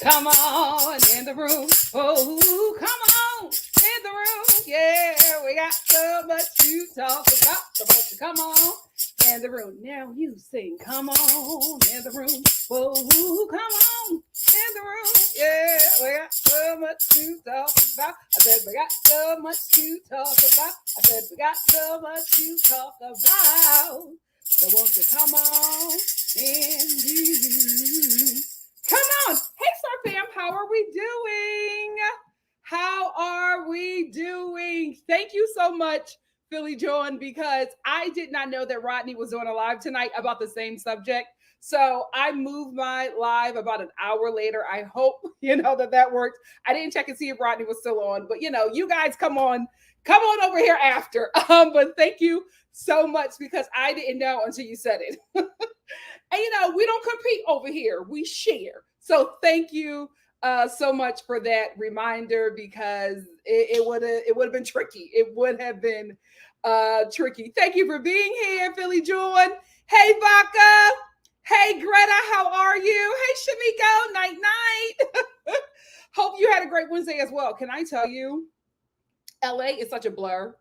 come on in the room. Oh, come on in the room. Yeah, we got so much to talk about. So won't you come on in the room? Now you sing, come on in the room. Whoa, come on in the room. Yeah, we got so much to talk about. I said we got so much to talk about. I said we got so much to talk about. So won't you come on in the room? Come on. Hey, Star Fam, how are we doing? How are we doing? Thank you so much, Philly John, because I did not know that Rodney was doing a live tonight about the same subject. So I moved my live about an hour later. I hope, that worked. I didn't check and see if Rodney was still on, but, you guys come on over here after. But thank you so much because I didn't know until you said it. And, we don't compete over here. We share. So thank you so much for that reminder because it would have been tricky. It would have been tricky. Thank you for being here, Philly John. Hey, Vaca. Hey, Greta, how are you? Hey, Shamiko, night. Hope you had a great Wednesday as well. Can I tell you, LA is such a blur.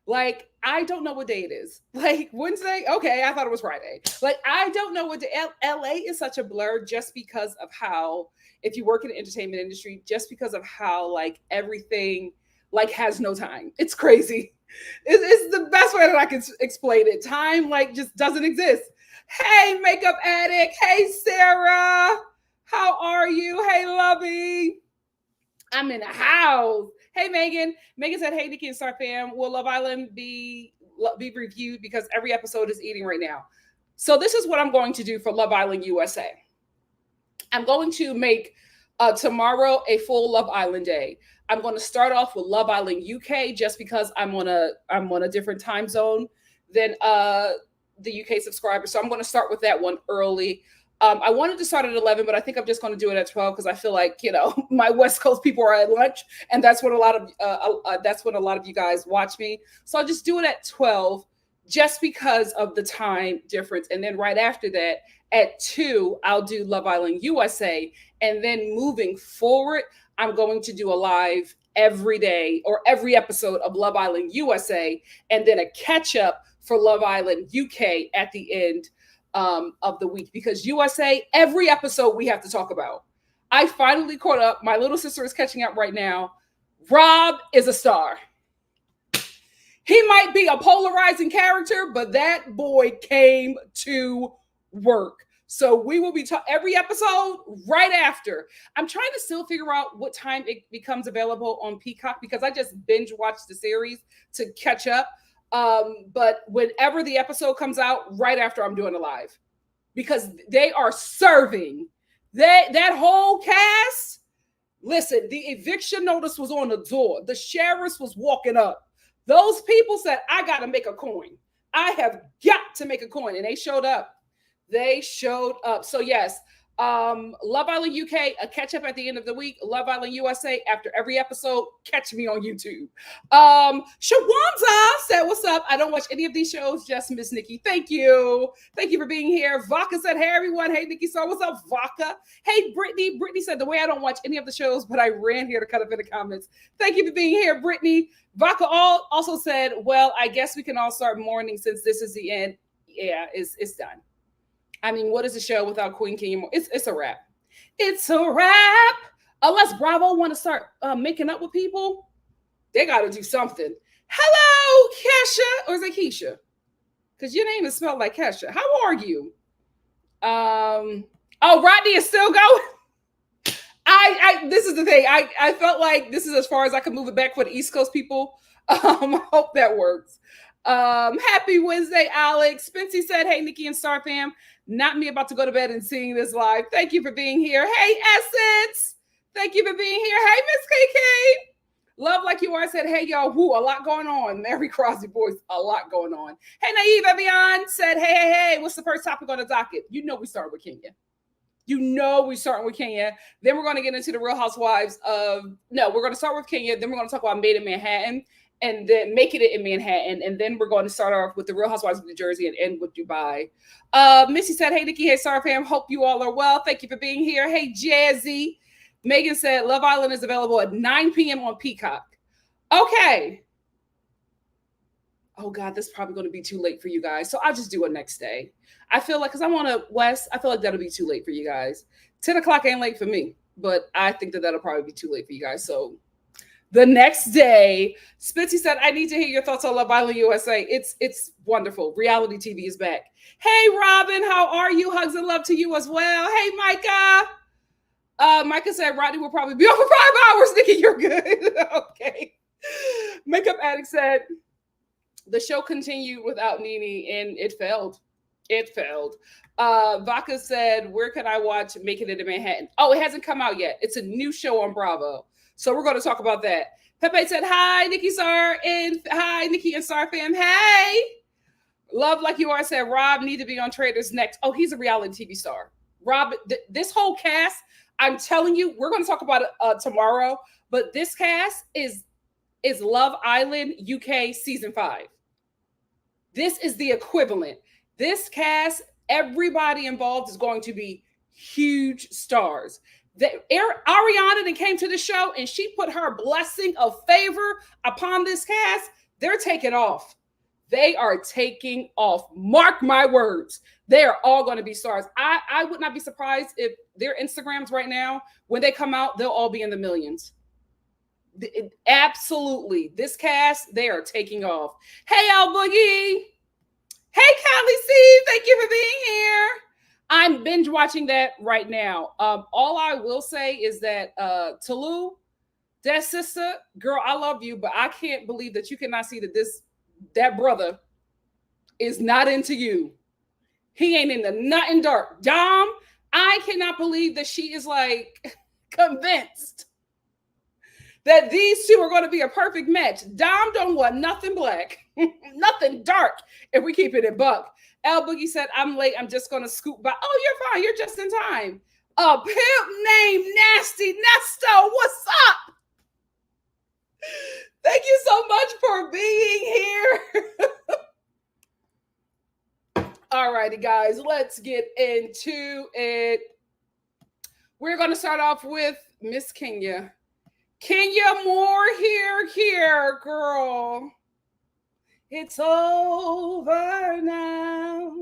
Like, I don't know what day it is. Like, Wednesday? Okay, I thought it was Friday. Like, I don't know what day. LA is such a blur just because of how, if you work in the entertainment industry, just because of how, like, everything, like, has no time. It's crazy. It's the best way that I can explain it. Time, like, just doesn't exist. Hey, Makeup Addict. Hey, Sarah. How are you? Hey, Lovey. I'm in the house. Hey, Megan. Megan said, hey, NikkiNicoleStar fam, will Love Island be reviewed because every episode is eating right now? So this is what I'm going to do for Love Island USA. I'm going to make tomorrow a full Love Island day. I'm going to start off with Love Island UK just because I'm on a different time zone than the UK subscribers. So I'm going to start with that one early. I wanted to start at 11, but I think I'm just going to do it at 12 because I feel like, my West Coast people are at lunch, and that's when a lot of you guys watch me. So I'll just do it at 12 just because of the time difference. And then right after that, at 2, I'll do Love Island USA. And then moving forward, I'm going to do a live every day or every episode of Love Island USA, and then a catch up for Love Island UK at the end of the week, because USA, every episode we have to talk about. I finally caught up. My little sister is catching up right now. Rob is a star. He might be a polarizing character, but that boy came to work. So we will be every episode right after. I'm trying to still figure out what time it becomes available on Peacock because I just binge watched the series to catch up. But whenever the episode comes out, right after I'm doing a live, because they are serving that whole cast. Listen, the eviction notice was on the door. The sheriff was walking up. Those people said, I got to make a coin. I have got to make a coin. And they showed up. So yes, Love Island UK, a catch up at the end of the week. Love Island USA after every episode. Catch me on YouTube. Shawanza said, what's up? I don't watch any of these shows, just Miss Nikki. Thank you for being here. Vaca said, hey everyone. Hey NikkiStar, what's up, Vaca? Hey Brittany. Brittany said, the way I don't watch any of the shows, but I ran here to cut up in the comments. Thank you for being here, Brittany. Vaca also said, well, I guess we can all start mourning since this is the end. Yeah, it's done. I mean, what is a show without Queen Kenya? It's a wrap. It's a wrap. Unless Bravo want to start making up with people, they got to do something. Hello, Kesha. Or is it Keisha? Because your name is spelled like Kesha. How are you? Rodney is still going. This is the thing. I felt like this is as far as I could move it back for the East Coast people. I hope that works. Happy Wednesday, Alex. Spency said, hey, NikkiNicoleStar fam. Not me about to go to bed and seeing this live. Thank you for being here. Hey, Essence. Thank you for being here. Hey, Miss KK. Love like you are said, hey, y'all, whoo, a lot going on. Mary Crosby boys, a lot going on. Hey, Naive Evian said, hey, what's the first topic on the docket? You know we start with Kenya. Then we're going to get into the Real Housewives of, we're going to start with Kenya. Then we're going to talk about Made in Manhattan. And then making it in Manhattan. And then we're going to start off with the Real Housewives of New Jersey and end with Dubai. Missy said, hey, Nikki, hey, Star fam. Hope you all are well. Thank you for being here. Hey, Jazzy. Megan said Love Island is available at 9 p.m. on Peacock. Okay. Oh God, this is probably going to be too late for you guys. So I'll just do it next day. I feel like, because I'm on a West, I feel like that'll be too late for you guys. 10 o'clock ain't late for me, but I think that that'll probably be too late for you guys. So the next day, Spitzy said, I need to hear your thoughts on Love Island USA. It's wonderful. Reality TV is back. Hey, Robin, how are you? Hugs and love to you as well. Hey, Micah. Micah said, Rodney will probably be on for 5 hours. Nikki, you're good. Okay. Makeup Addict said, the show continued without Nene and it failed. It failed. Vaca said, where can I watch Making It in Manhattan? Oh, it hasn't come out yet. It's a new show on Bravo. So we're going to talk about that. Pepe said, hi, Nikki.Star, and hi, Nikki and Star fam. Hey. Love Like You Are said, Rob need to be on Traders next. Oh, he's a reality TV star. Rob, this whole cast, I'm telling you, we're going to talk about it tomorrow, but this cast is Love Island UK season 5. This is the equivalent. This cast, everybody involved is going to be huge stars. Ariana then came to the show and she put her blessing of favor upon this cast. They're taking off. They are taking off. Mark my words. They are all going to be stars. I would not be surprised if their Instagrams right now, when they come out, they'll all be in the millions. Absolutely. This cast, they are taking off. Hey, Al Boogie. Hey, Callie C. Thank you for being here. I'm binge watching that right now. All I will say is that Tolu, that sister, girl, I love you, but I can't believe that you cannot see that brother is not into you. He ain't into nothing dark. Dom, I cannot believe that she is like convinced that these two are going to be a perfect match. Dom don't want nothing black, nothing dark, if we keep it in buck. L Boogie said, I'm late. I'm just going to scoop by. Oh, you're fine. You're just in time. A pimp named Nasty Nesto. What's up? Thank you so much for being here. All righty, guys. Let's get into it. We're going to start off with Miss Kenya. Kenya Moore here, girl. It's over now.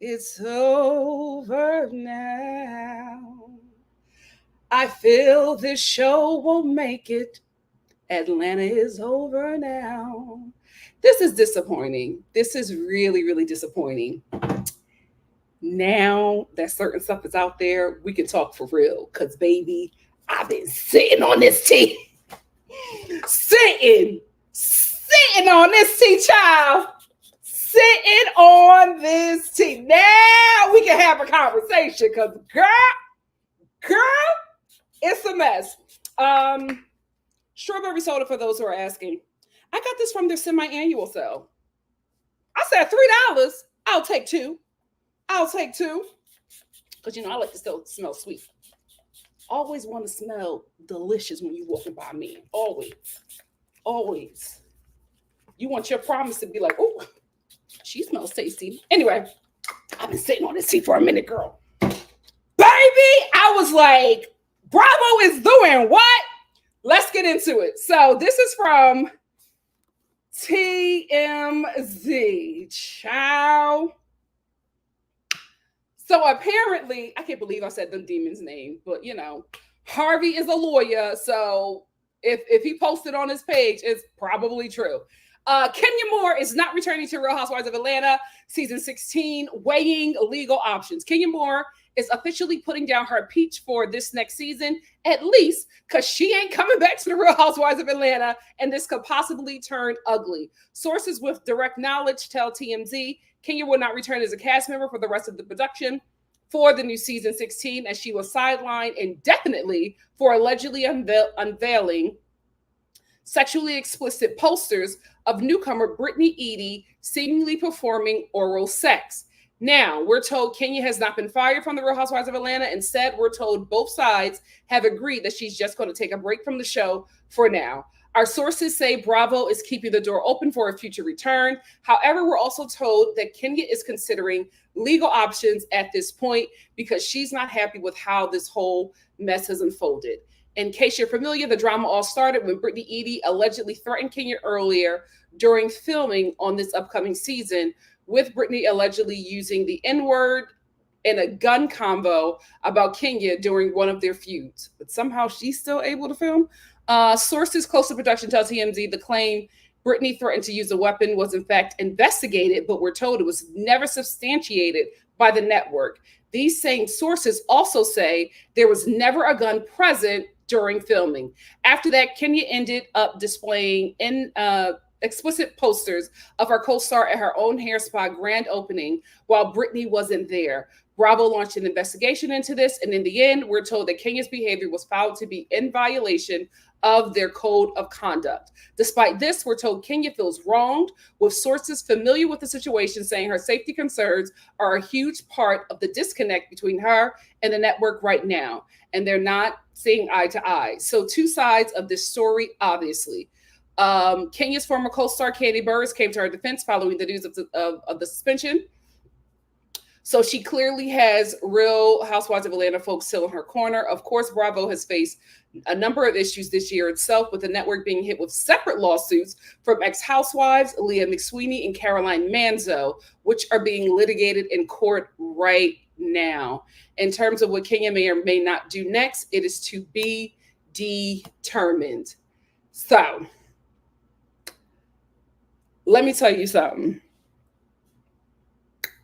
It's over now. I feel this show won't make it. Atlanta is over now. This is disappointing. This is really, really disappointing. Now that certain stuff is out there, we can talk for real. Because, baby, I've been sitting on this tea. Sitting on this tea, child. Sitting on this tea. Now we can have a conversation because, girl, it's a mess. Strawberry soda, for those who are asking. I got this from their semi-annual sale. I said $3. I'll take two. Because, I like to still smell sweet. Always want to smell delicious when you're walking by me. Always. You want your promise to be like, oh, she smells tasty. Anyway, I've been sitting on this tea for a minute, girl. Baby, I was like, Bravo is doing what? Let's get into it. So this is from TMZ. Ciao. So apparently, I can't believe I said the demon's name, but Harvey is a lawyer. So if he posted on his page, it's probably true. Kenya Moore is not returning to Real Housewives of Atlanta season 16, weighing legal options. Kenya Moore is officially putting down her peach for this next season, at least because she ain't coming back to the Real Housewives of Atlanta, and this could possibly turn ugly. Sources with direct knowledge tell TMZ Kenya will not return as a cast member for the rest of the production for the new season 16, as she was sidelined indefinitely for allegedly unveiling sexually explicit posters of newcomer Brittany Eady seemingly performing oral sex. Now, we're told Kenya has not been fired from the Real Housewives of Atlanta. Instead, we're told both sides have agreed that she's just going to take a break from the show for now. Our sources say Bravo is keeping the door open for a future return. However, we're also told that Kenya is considering legal options at this point because she's not happy with how this whole mess has unfolded. In case you're familiar, the drama all started when Brittany Edie allegedly threatened Kenya earlier during filming on this upcoming season, with Brittany allegedly using the N-word in a gun convo about Kenya during one of their feuds. But somehow she's still able to film. Sources close to production tell TMZ the claim Brittany threatened to use a weapon was in fact investigated, but we're told it was never substantiated by the network. These same sources also say there was never a gun present during filming. After that, Kenya ended up displaying explicit posters of her co-star at her own hair spa grand opening while Brittany wasn't there. Bravo launched an investigation into this, and in the end, we're told that Kenya's behavior was found to be in violation of their code of conduct. Despite this, we're told Kenya feels wronged, with sources familiar with the situation saying her safety concerns are a huge part of the disconnect between her and the network right now, and they're not seeing eye to eye. So two sides of this story, obviously. Kenya's former co-star Candy Burris came to her defense following the news of the suspension. So she clearly has Real Housewives of Atlanta folks still in her corner. Of course, Bravo has faced a number of issues this year itself, with the network being hit with separate lawsuits from ex-housewives Leah McSweeney and Caroline Manzo, which are being litigated in court right now. In terms of what Kenya may or may not do next, it is to be determined. So let me tell you something.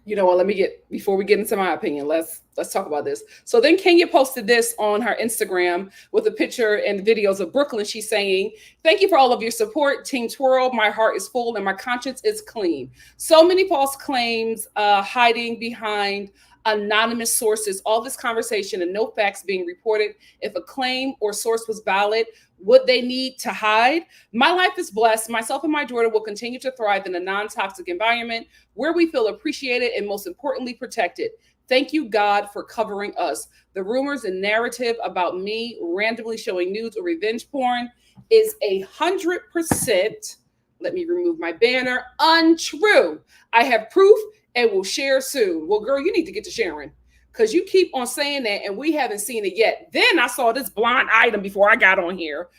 You know what, before we get into my opinion, let's talk about this. So then Kenya posted this on her Instagram with a picture and videos of Brooklyn. She's saying, "Thank you for all of your support, Team Twirl. My heart is full and my conscience is clean." So many false claims hiding behind anonymous sources, all this conversation and no facts being reported. If a claim or source was valid, would they need to hide? My life is blessed. Myself and my daughter will continue to thrive in a non-toxic environment where we feel appreciated and most importantly protected. Thank you, God, for covering us. The rumors and narrative about me randomly showing nudes or revenge porn is 100%, let me remove my banner, untrue. I have proof and will share soon. Well, girl, you need to get to sharing because you keep on saying that and we haven't seen it yet. Then I saw this blind item before I got on here.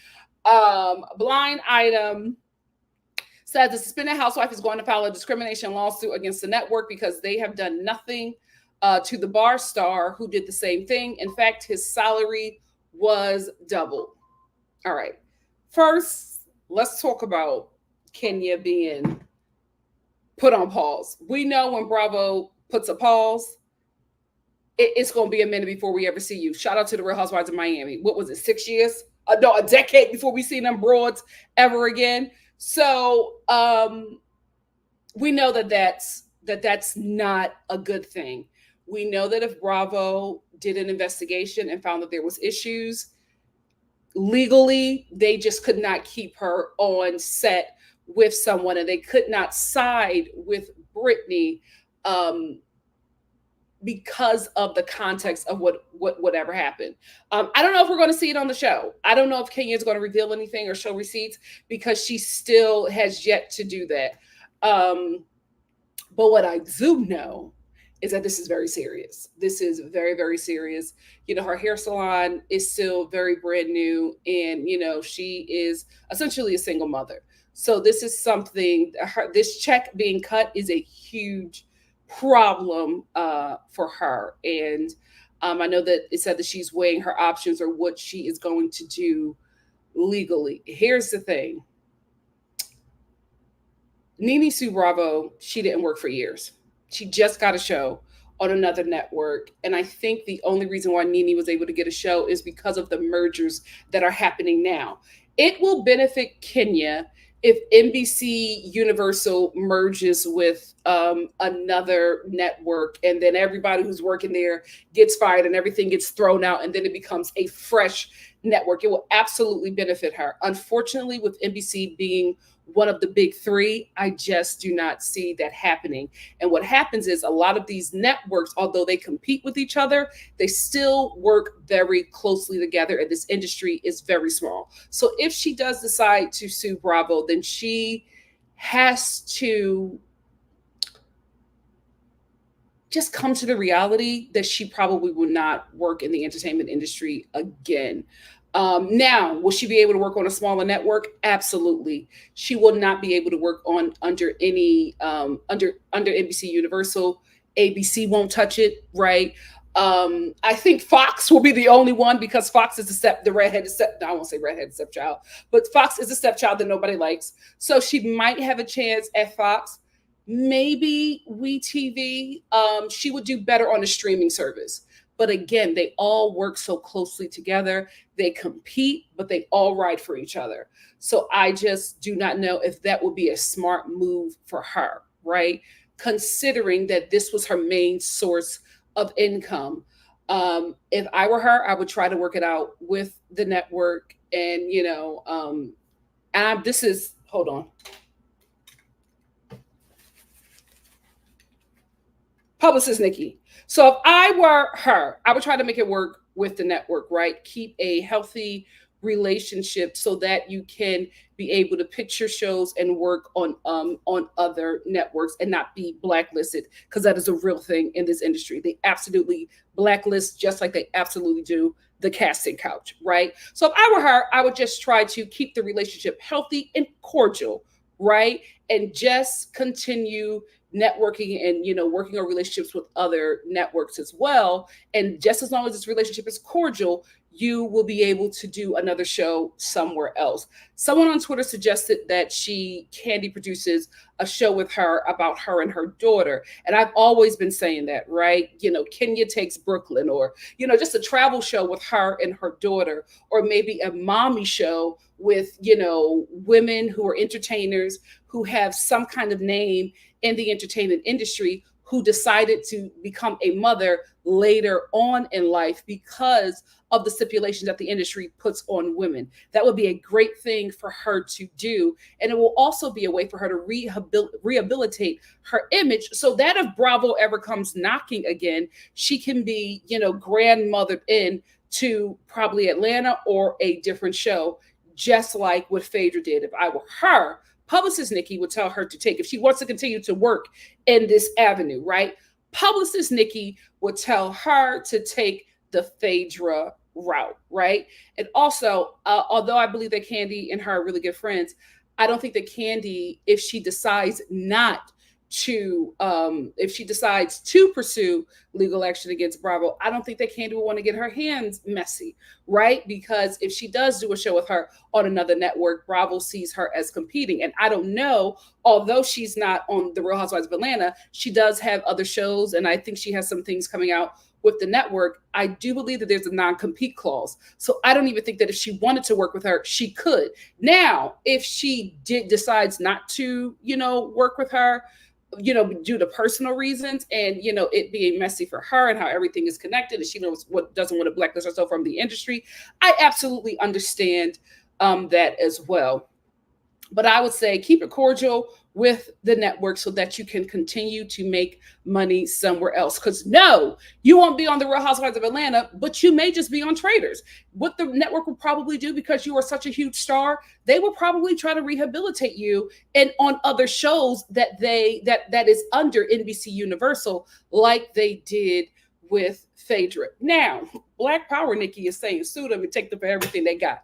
Blind item says the suspended housewife is going to file a discrimination lawsuit against the network because they have done nothing to the bar star who did the same thing. In fact, his salary was doubled. All right. First, let's talk about Kenya being put on pause. We know when Bravo puts a pause, it's going to be a minute before we ever see you. Shout out to the Real Housewives of Miami. What was it, 6 years? No, a decade before we see them broads ever again. So we know that's not a good thing. We know that if Bravo did an investigation and found that there was issues, legally, they just could not keep her on set with someone, and they could not side with Brittany because of the context of whatever happened. I don't know if we're going to see it on the show. I don't know if Kenya is going to reveal anything or show receipts because she still has yet to do that. But what I do know is that this is very serious. This is very, very serious. You know, her hair salon is still very brand new, and, you know, she is essentially a single mother. So this is something, this check being cut is a huge problem for her. And I know that it said that she's weighing her options or what she is going to do legally. Here's the thing. Nene Sue Bravo, she didn't work for years. She just got a show on another network. And I think the only reason why Nene was able to get a show is because of the mergers that are happening now. It will benefit Kenya if NBC Universal merges with another network, and then everybody who's working there gets fired and everything gets thrown out, and then it becomes a fresh network. It will absolutely benefit her. Unfortunately, with NBC being one of the big three. I just do not see that happening. And what happens is a lot of these networks, although they compete with each other, they still work very closely together. And this industry is very small. So if she does decide to sue Bravo, then she has to just come to the reality that she probably will not work in the entertainment industry again. Now, will she be able to work on a smaller network? Absolutely. She will not be able to work on under any under NBC Universal. ABC won't touch it, right? I think Fox will be the only one because Fox is the redheaded step. I won't say redheaded stepchild, but Fox is a stepchild that nobody likes. So she might have a chance at Fox. Maybe WeTV. She would do better on a streaming service. But again, they all work so closely together. They compete, but they all ride for each other. So I just do not know if that would be a smart move for her, right? Considering that this was her main source of income. If I were her, I would try to work it out with the network. And, this is, hold on. Publicist Nikki. So if I were her, I would try to make it work with the network, right? Keep a healthy relationship so that you can be able to pitch your shows and work on other networks and not be blacklisted, because that is a real thing in this industry. They absolutely blacklist, just like they absolutely do the casting couch, right? So if I were her, I would just try to keep the relationship healthy and cordial, right? And just continue networking and working on relationships with other networks as well. And just as long as this relationship is cordial, you will be able to do another show somewhere else. Someone on Twitter suggested that Candy produces a show with her about her and her daughter. And I've always been saying that, right? Kenya Takes Brooklyn, or, just a travel show with her and her daughter, or maybe a mommy show with, women who are entertainers who have some kind of name in the entertainment industry, who decided to become a mother later on in life because of the stipulations that the industry puts on women. That would be a great thing for her to do. And it will also be a way for her to rehabilitate her image, so that if Bravo ever comes knocking again, she can be, grandmothered in to probably Atlanta or a different show, just like what Phaedra did. If I were her, Publicist Nikki would tell her to take, if she wants to continue to work in this avenue, right? Publicist Nikki would tell her to take the Phaedra route, right? And also, although I believe that Candy and her are really good friends, I don't think that Candy, if she decides to pursue legal action against Bravo, I don't think that Candy will want to get her hands messy, right? Because if she does do a show with her on another network, Bravo sees her as competing. And I don't know, although she's not on The Real Housewives of Atlanta, she does have other shows, and I think she has some things coming out with the network. I do believe that there's a non-compete clause. So I don't even think that if she wanted to work with her, she could. Now, if she decides not to, work with her, due to personal reasons, and it being messy for her and how everything is connected, and she knows what doesn't want to blacklist herself from the industry, I absolutely understand that as well. But I would say keep it cordial with the network so that you can continue to make money somewhere else. Because no, you won't be on The Real Housewives of Atlanta, but you may just be on Traders. What the network will probably do, because you are such a huge star, they will probably try to rehabilitate you and on other shows that is under NBC Universal, like they did with Phaedra. Now, Black Power Nikki is saying sue them and take them for everything they got.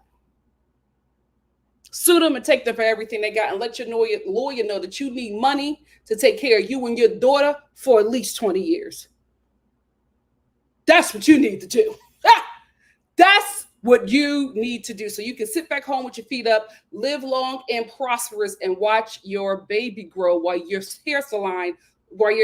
Sue them and take them for everything they got, and let your lawyer know that you need money to take care of you and your daughter for at least 20 years. That's what you need to do. That's what you need to do, so you can sit back home with your feet up, live long and prosperous, and watch your baby grow while your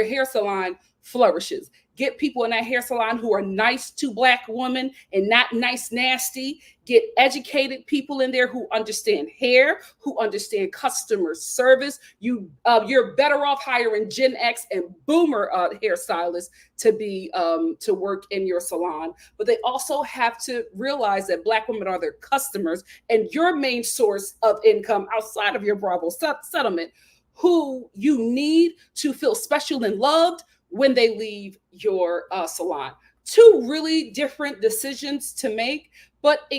hair salon flourishes. get people in that hair salon who are nice to Black women and not nice nasty. Get educated people in there who understand hair, who understand customer service. You're better off hiring Gen X and Boomer hairstylists to be to work in your salon. But they also have to realize that Black women are their customers and your main source of income outside of your Bravo settlement, who you need to feel special and loved when they leave your salon. Two really different decisions to make, but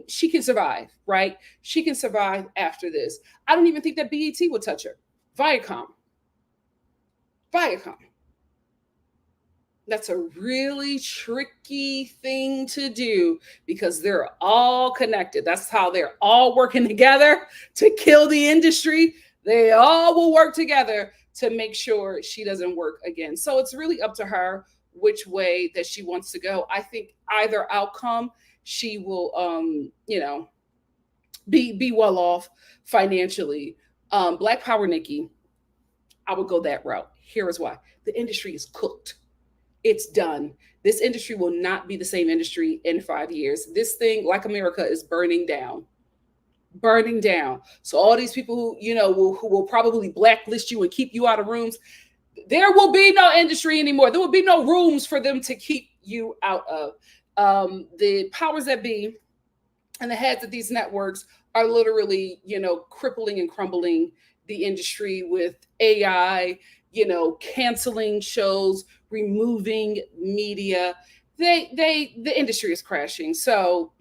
she can survive, right? She can survive after this. I don't even think that BET would touch her. Viacom. That's a really tricky thing to do because they're all connected. That's how they're all working together to kill the industry. They all will work together to make sure she doesn't work again. So it's really up to her which way that she wants to go. I think either outcome, she will, be well off financially. Black Power Nikki, I would go that route. Here is why. The industry is cooked. It's done. This industry will not be the same industry in 5 years. This thing, like America, is burning down. So all these people who will probably blacklist you and keep you out of rooms, there will be no industry anymore. There will be no rooms for them to keep you out of. The powers that be and the heads of these networks are literally, crippling and crumbling the industry with AI, canceling shows, removing media. The industry is crashing. So,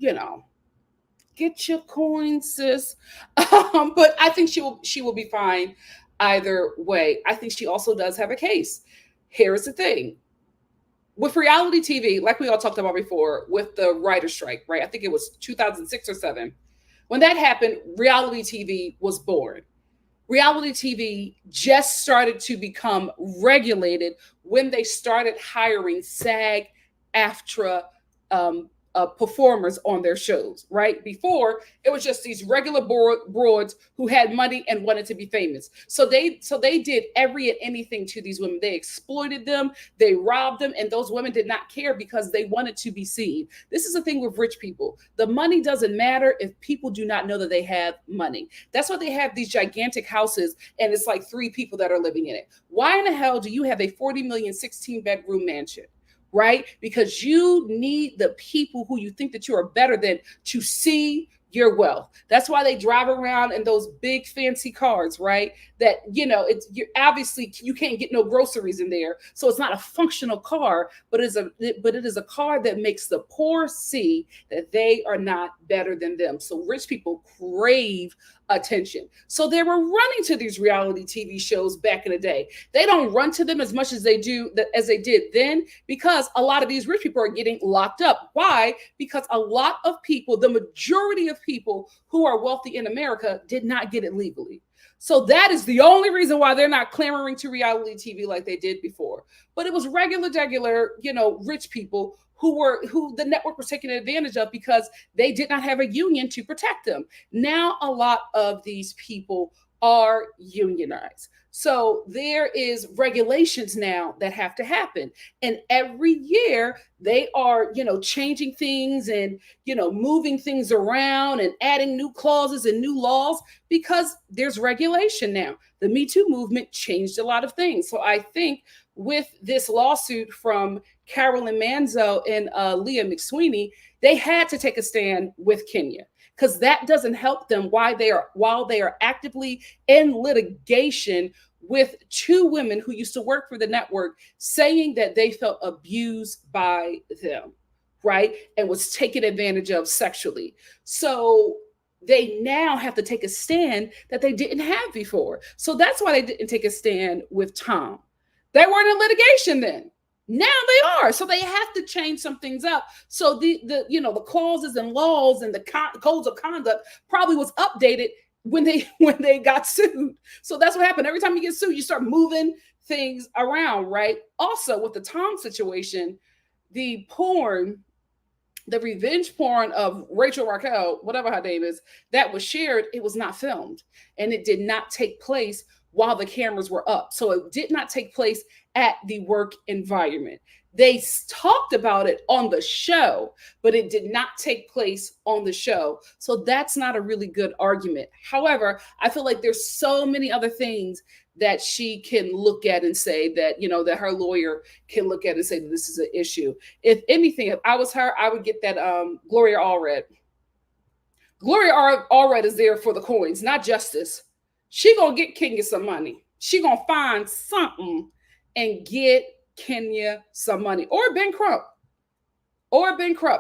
get your coins, sis. But I think she will be fine either way. I think she also does have a case. Here's the thing. With reality TV, like we all talked about before, with the writer's strike, right? I think it was 2006 or 2007. When that happened, reality TV was born. Reality TV just started to become regulated when they started hiring SAG-AFTRA performers on their shows, right? Before, it was just these regular broads who had money and wanted to be famous. So they did every and anything to these women. They exploited them, they robbed them, and those women did not care because they wanted to be seen. This is the thing with rich people. The money doesn't matter if people do not know that they have money. That's why they have these gigantic houses and it's like 3 people that are living in it. Why in the hell do you have a 40 million, 16-bedroom mansion? Right? Because you need the people who you think that you are better than to see your wealth. That's why they drive around in those big fancy cars, right? That, you're obviously you can't get no groceries in there. So it's not a functional car, but it is a car that makes the poor see that they are not better than them. So rich people crave attention. So they were running to these reality TV shows back in the day. They don't run to them as much as they did then, because a lot of these rich people are getting locked up. Why? Because a lot of people, the majority of people who are wealthy in America, did not get it legally. So that is the only reason why they're not clamoring to reality TV like they did before. But it was regular, rich people who the network was taking advantage of because they did not have a union to protect them. Now, a lot of these people are unionized. So there is regulations now that have to happen. And every year they are, changing things and, moving things around and adding new clauses and new laws because there's regulation now. The Me Too movement changed a lot of things. So I think with this lawsuit from Carolyn Manzo and Leah McSweeney, they had to take a stand with Kenya because that doesn't help them while they are actively in litigation with 2 women who used to work for the network saying that they felt abused by them, right? And was taken advantage of sexually. So they now have to take a stand that they didn't have before. So that's why they didn't take a stand with Tom. They weren't in litigation then. Now they are. So they have to change some things up. So the clauses and laws and the codes of conduct probably was updated when they got sued. So that's what happened. Every time you get sued, you start moving things around, right? Also, with the Tom situation, the revenge porn of Rachel Raquel, whatever her name is, that was shared, it was not filmed. And it did not take place while the cameras were up. So it did not take place at the work environment. They talked about it on the show, but it did not take place on the show. So that's not a really good argument. However, I feel like there's so many other things that she can look at and say that, that her lawyer can look at and say that this is an issue. If anything, if I was her, I would get that Gloria Allred. Gloria Allred is there for the coins, not justice. She gonna get Kenya some money. She gonna find something and get Kenya some money, or Ben Crump.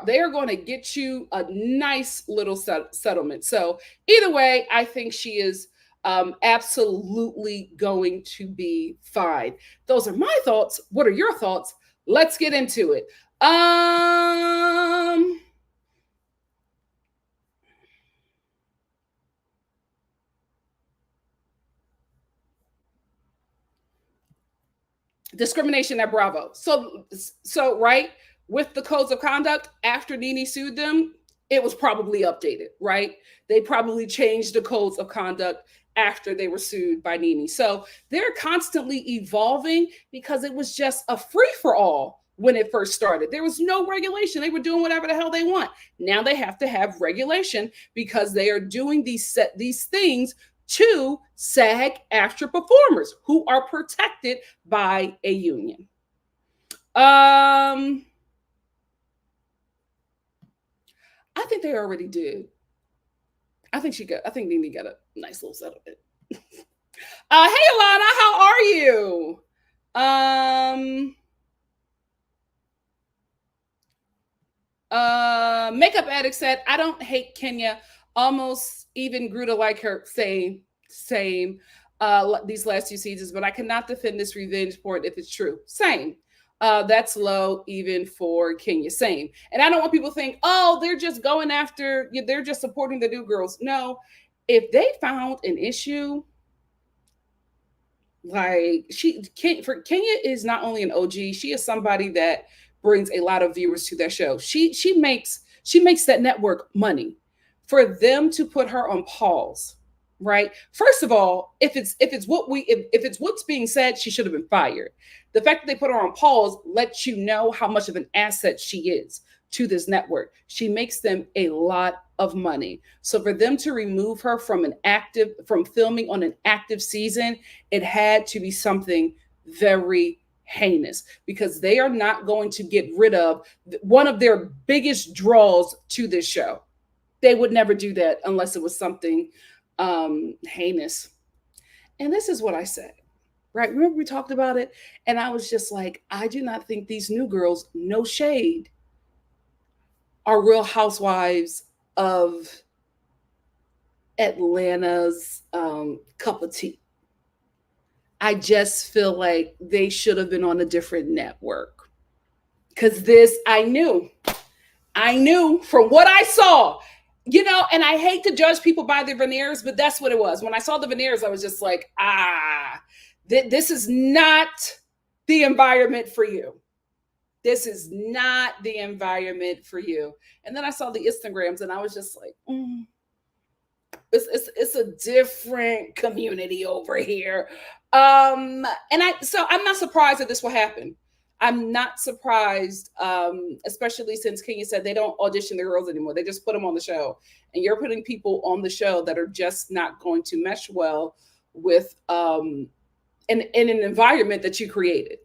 They are going to get you a nice little settlement. So either way, I think she is absolutely going to be fine. Those are my thoughts. What are your thoughts? Let's get into it. Discrimination at Bravo. So right, with the codes of conduct, after NeNe sued them, it was probably updated, right? They probably changed the codes of conduct after they were sued by NeNe. So they're constantly evolving because it was just a free-for-all when it first started. There was no regulation. They were doing whatever the hell they want. Now they have to have regulation because they are doing these things to SAG-AFTRA performers who are protected by a union. I think they already did. I think NeNe got a nice little settlement. Hey Alana, how are you? Makeup Addict said, I don't hate Kenya. Almost even grew to like her. Same. These last 2 seasons, but I cannot defend this revenge porn if it's true. Same. That's low even for Kenya. Same. And I don't want people to think, oh, they're just going after, they're just supporting the new girls. No, if they found an issue, like Kenya is not only an OG, she is somebody that brings a lot of viewers to that show. She makes that network money. For them to put her on pause, right? First of all, if it's what's being said, she should have been fired. The fact that they put her on pause lets you know how much of an asset she is to this network. She makes them a lot of money. So for them to remove her from filming on an active season, it had to be something very heinous, because they are not going to get rid of one of their biggest draws to this show. They would never do that unless it was something heinous. And this is what I said, right? Remember we talked about it? And I was just like, I do not think these new girls, no shade, are real housewives of Atlanta's cup of tea. I just feel like they should have been on a different network. Because I knew from what I saw, and I hate to judge people by their veneers, but that's what it was. When I saw the veneers, I was just like, this is not the environment for you. This is not the environment for you. And then I saw the Instagrams and I was just like, it's a different community over here. I'm not surprised that this will happen. I'm not surprised, especially since Kenya said they don't audition the girls anymore. They just put them on the show. And you're putting people on the show that are just not going to mesh well with in an environment that you created.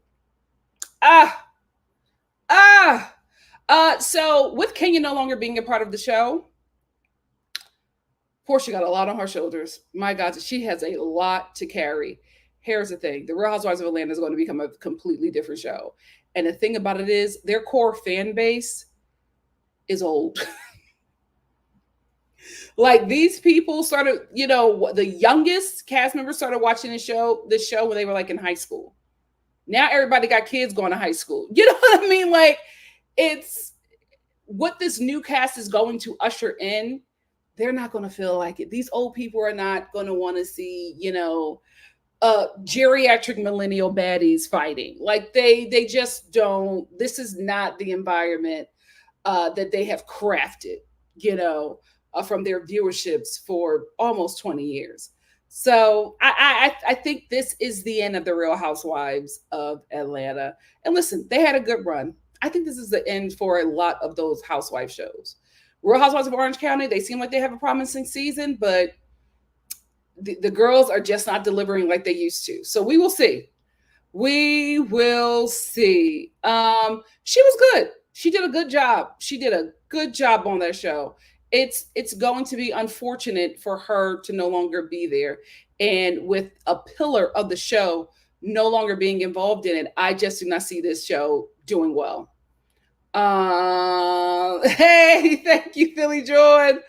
So with Kenya no longer being a part of the show, Portia got a lot on her shoulders. My God, she has a lot to carry. Here's the thing. The Real Housewives of Atlanta is going to become a completely different show. And the thing about it is their core fan base is old. Like these people started, the youngest cast members started watching this show when they were like in high school. Now everybody got kids going to high school. You know what I mean? Like it's what this new cast is going to usher in. They're not going to feel like it. These old people are not going to want to see, geriatric millennial baddies fighting. Like they just don't. This is not the environment that they have crafted, from their viewerships for almost 20 years. So I think this is the end of the Real Housewives of Atlanta. And listen, they had a good run. I think this is the end for a lot of those housewife shows. Real Housewives of Orange County, they seem like they have a promising season, but the girls are just not delivering like they used to. So we will see. We will see. She was good. She did a good job. She did a good job on that show. It's going to be unfortunate for her to no longer be there. And with a pillar of the show no longer being involved in it, I just do not see this show doing well. Hey, thank you, Philly Jordan.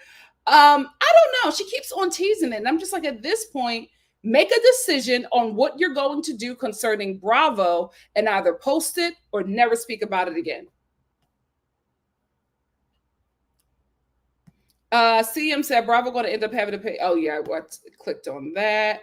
I don't know. She keeps on teasing it. And I'm just like, at this point, make a decision on what you're going to do concerning Bravo and either post it or never speak about it again. CM said Bravo going to end up having to pay. Oh, yeah, I clicked on that.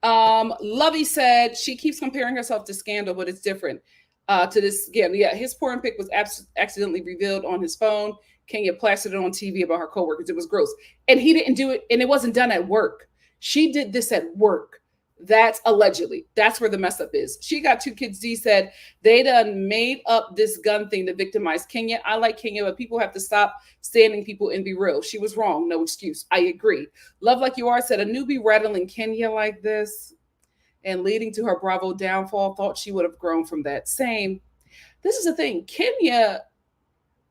Lovey said she keeps comparing herself to Scandal, but it's different. To this again, yeah, his porn pic was accidentally revealed on his phone. Kenya plastered it on TV about her coworkers. It was gross, and he didn't do it, and it wasn't done at work. She did this at work. That's allegedly. That's where the mess up is. She got 2 kids. D said they done made up this gun thing to victimize Kenya. I like Kenya, but people have to stop standing people and be real. She was wrong. No excuse. I agree. Love Like You Are said a newbie rattling Kenya like this and leading to her Bravo downfall, thought she would have grown from that. Same. This is the thing. Kenya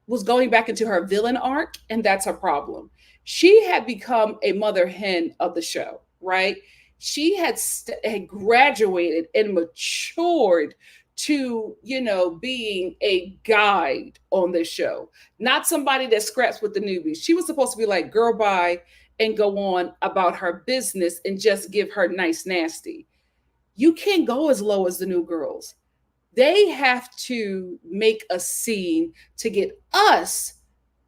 was going back into her villain arc, and that's her problem. She had become a mother hen of the show, right? She had graduated and matured to, being a guide on this show, not somebody that scraps with the newbies. She was supposed to be like, girl, bye, and go on about her business and just give her nice, nasty. You can't go as low as the new girls. They have to make a scene to get us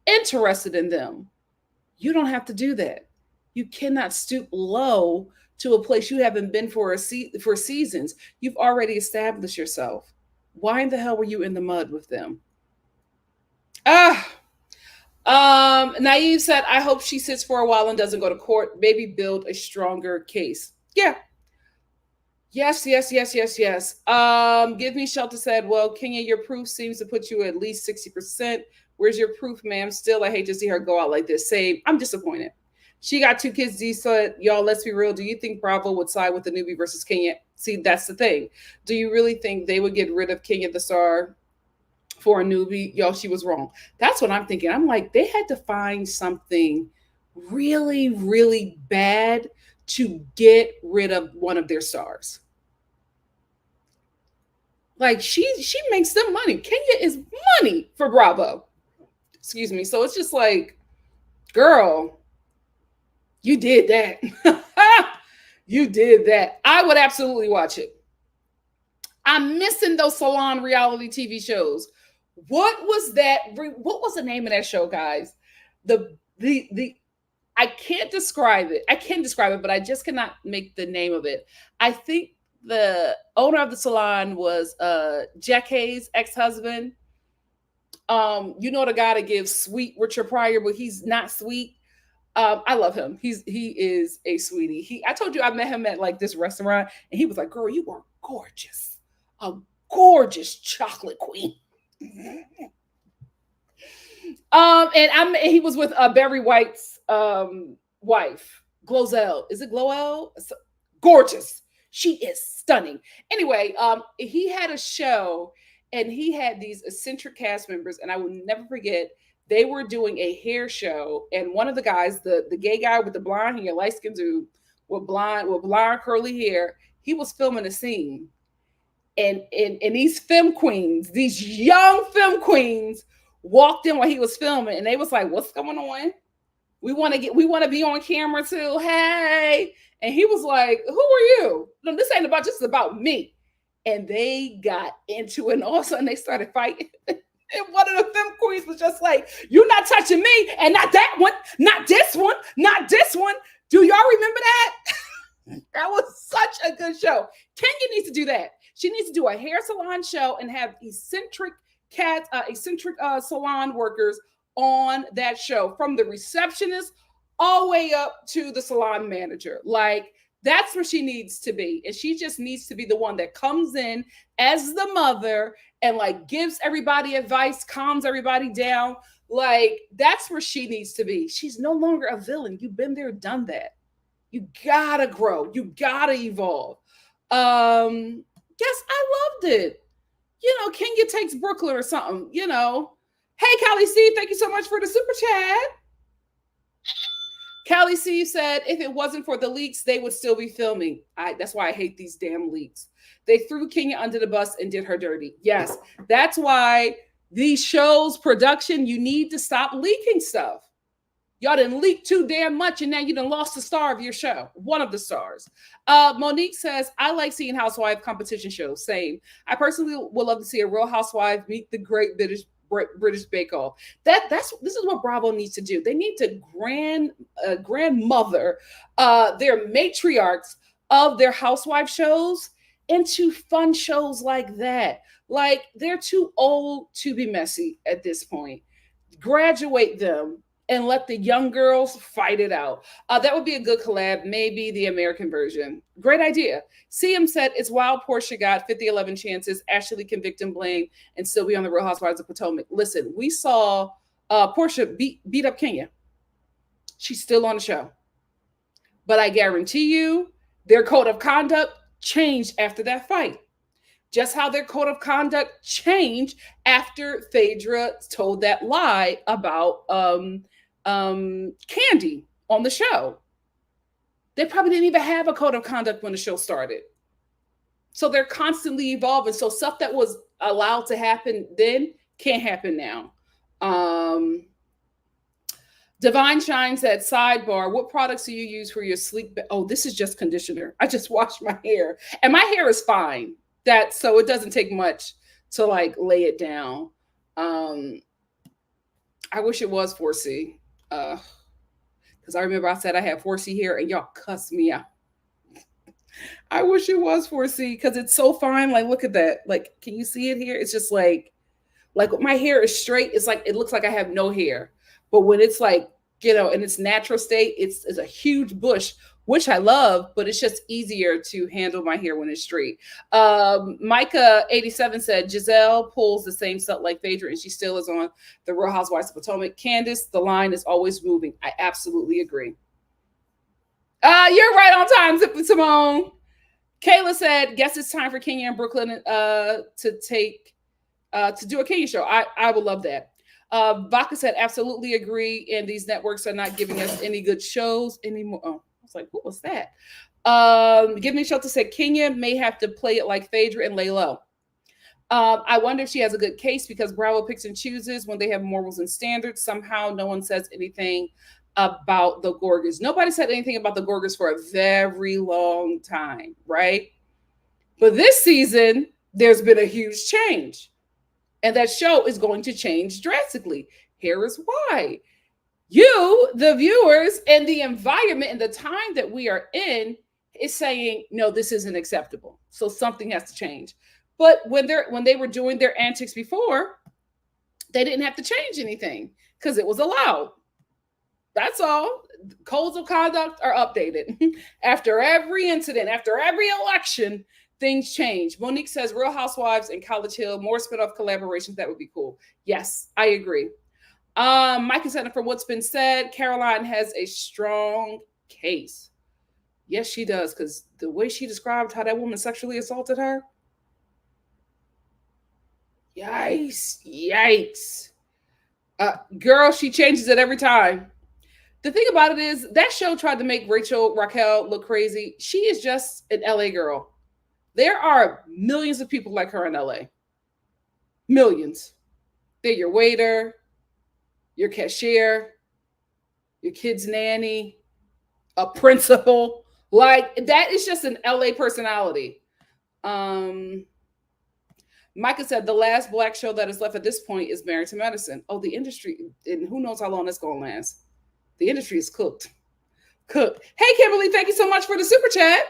interested in them. You don't have to do that. You cannot stoop low to a place you haven't been for seasons. You've already established yourself. Why in the hell were you in the mud with them? Naive said, I hope she sits for a while and doesn't go to court. Maybe build a stronger case. Yeah. Yes. Give Me Shelter said, well, Kenya, your proof seems to put you at least 60%. Where's your proof, ma'am? Still, I hate to see her go out like this. Same. I'm disappointed. She got 2 kids. D said, y'all, let's be real. Do you think Bravo would side with the newbie versus Kenya? See, that's the thing. Do you really think they would get rid of Kenya.Star for a newbie? Y'all, she was wrong. That's what I'm thinking. I'm like, they had to find something really, really bad to get rid of one of their stars. Like she makes them money. Kenya is money for Bravo. Excuse me. So it's just like, girl, you did that. You did that. I would absolutely watch it. I'm missing those salon reality TV shows. What was that? What was the name of that show, guys? The I can't describe it. I can describe it, but I just cannot make the name of it. I think the owner of the salon was Jack Hayes' ex-husband. The guy that gives sweet Richard Pryor, but he's not sweet. I love him. He is a sweetie. I told you I met him at like this restaurant, and he was like, "Girl, you are gorgeous, a gorgeous chocolate queen." And he was with Barry White's wife, Glozell. Is it Glowell? Gorgeous. She is stunning. Anyway, he had a show, and he had these eccentric cast members, and I will never forget. They were doing a hair show, and one of the guys, the gay guy with the blonde hair, light skinned dude with blonde curly hair, he was filming a scene. And these femme queens, these young femme queens, walked in while he was filming, and they was like, "What's going on? We want to be on camera too. Hey!" And he was like, "Who are you? No, this ain't about just about me." And they got into it, and all of a sudden they started fighting. And one of the femme queens was just like, "You're not touching me, and not that one, not this one, not this one." Do y'all remember that? That was such a good show. Kenya needs to do that. She needs to do a hair salon show and have eccentric salon workers on that show, from the receptionist all the way up to the salon manager. Like, That's where she needs to be. And she just needs to be the one that comes in as the mother and like gives everybody advice, calms everybody down. Like that's where she needs to be. She's no longer a villain. You've been there, done that. You gotta grow. You gotta evolve. Yes, I loved it. Kenya takes Brooklyn or something. Hey, Callie Steve, thank you so much for the super chat. Callie Steve said, if it wasn't for the leaks, they would still be filming. That's why I hate these damn leaks. They threw Kenya under the bus and did her dirty. Yes, that's why these shows, production, you need to stop leaking stuff. Y'all didn't leak too damn much, and now you done lost the star of your show, one of the stars. Monique says, I like seeing housewife competition shows. Same. I personally would love to see a Real Housewife meet the Great British Bake Off. This is what Bravo needs to do. They need to grandmother their matriarchs of their housewife shows into fun shows like that. Like they're too old to be messy at this point. Graduate them and let the young girls fight it out. That would be a good collab, maybe the American version. Great idea. CM said, it's wild Portia got 50-11 chances, Ashley can victim blame, and still be on the Real Housewives of Potomac. Listen, we saw Portia beat up Kenya. She's still on the show. But I guarantee you, their code of conduct changed after that fight. Just how their code of conduct changed after Phaedra told that lie about Candy on the show. They probably didn't even have a code of conduct when the show started. So they're constantly evolving. So stuff that was allowed to happen then can't happen now. Divine Shine said, sidebar, what products do you use for your sleep? Oh, this is just conditioner. I just washed my hair. And my hair is fine. So it doesn't take much to like lay it down. I wish it was 4C. Because I remember I said I had 4C hair and y'all cussed me out. I wish it was 4C because it's so fine. Like, look at that. Like, can you see it here? It's just like my hair is straight. It's like, it looks like I have no hair. But when it's like, in its natural state, it's a huge bush, which I love, but it's just easier to handle my hair when it's straight. Micah 87 said, Giselle pulls the same stuff like Phaedra, and she still is on the Real Housewives of Potomac. Candace, the line is always moving. I absolutely agree. You're right on time, Simone. Kayla said, guess it's time for Kenya and Brooklyn to do a Kenya show. I would love that. Vaca said, absolutely agree. And these networks are not giving us any good shows anymore. Oh, I was like, what was that? Give Me Shelter said, Kenya may have to play it like Phaedra and lay low. I wonder if she has a good case because Bravo picks and chooses when they have morals and standards. Somehow no one says anything about the Gorgas. Nobody said anything about the Gorgas for a very long time, right? But this season, there's been a huge change. And that show is going to change drastically. Here is why. You, the viewers, and the environment and the time that we are in is saying, no, this isn't acceptable. So something has to change. But when they were doing their antics before, they didn't have to change anything because it was allowed. That's all. Codes of conduct are updated. After every incident, after every election, things change. Monique says Real Housewives and College Hill, more spin-off collaborations. That would be cool. Yes, I agree. Mike is saying, from what's been said, Caroline has a strong case. Yes, she does, because the way she described how that woman sexually assaulted her. Yikes. Girl, she changes it every time. The thing about it is that show tried to make Raquel look crazy. She is just an LA girl. There are millions of people like her in LA. Millions. They're your waiter, your cashier, your kid's nanny, a principal. Like, that is just an LA personality. Micah said the last Black show that is left at this point is Married to Medicine. Oh, the industry, and who knows how long that's going to last. The industry is cooked. Hey, Kimberly, thank you so much for the super chat.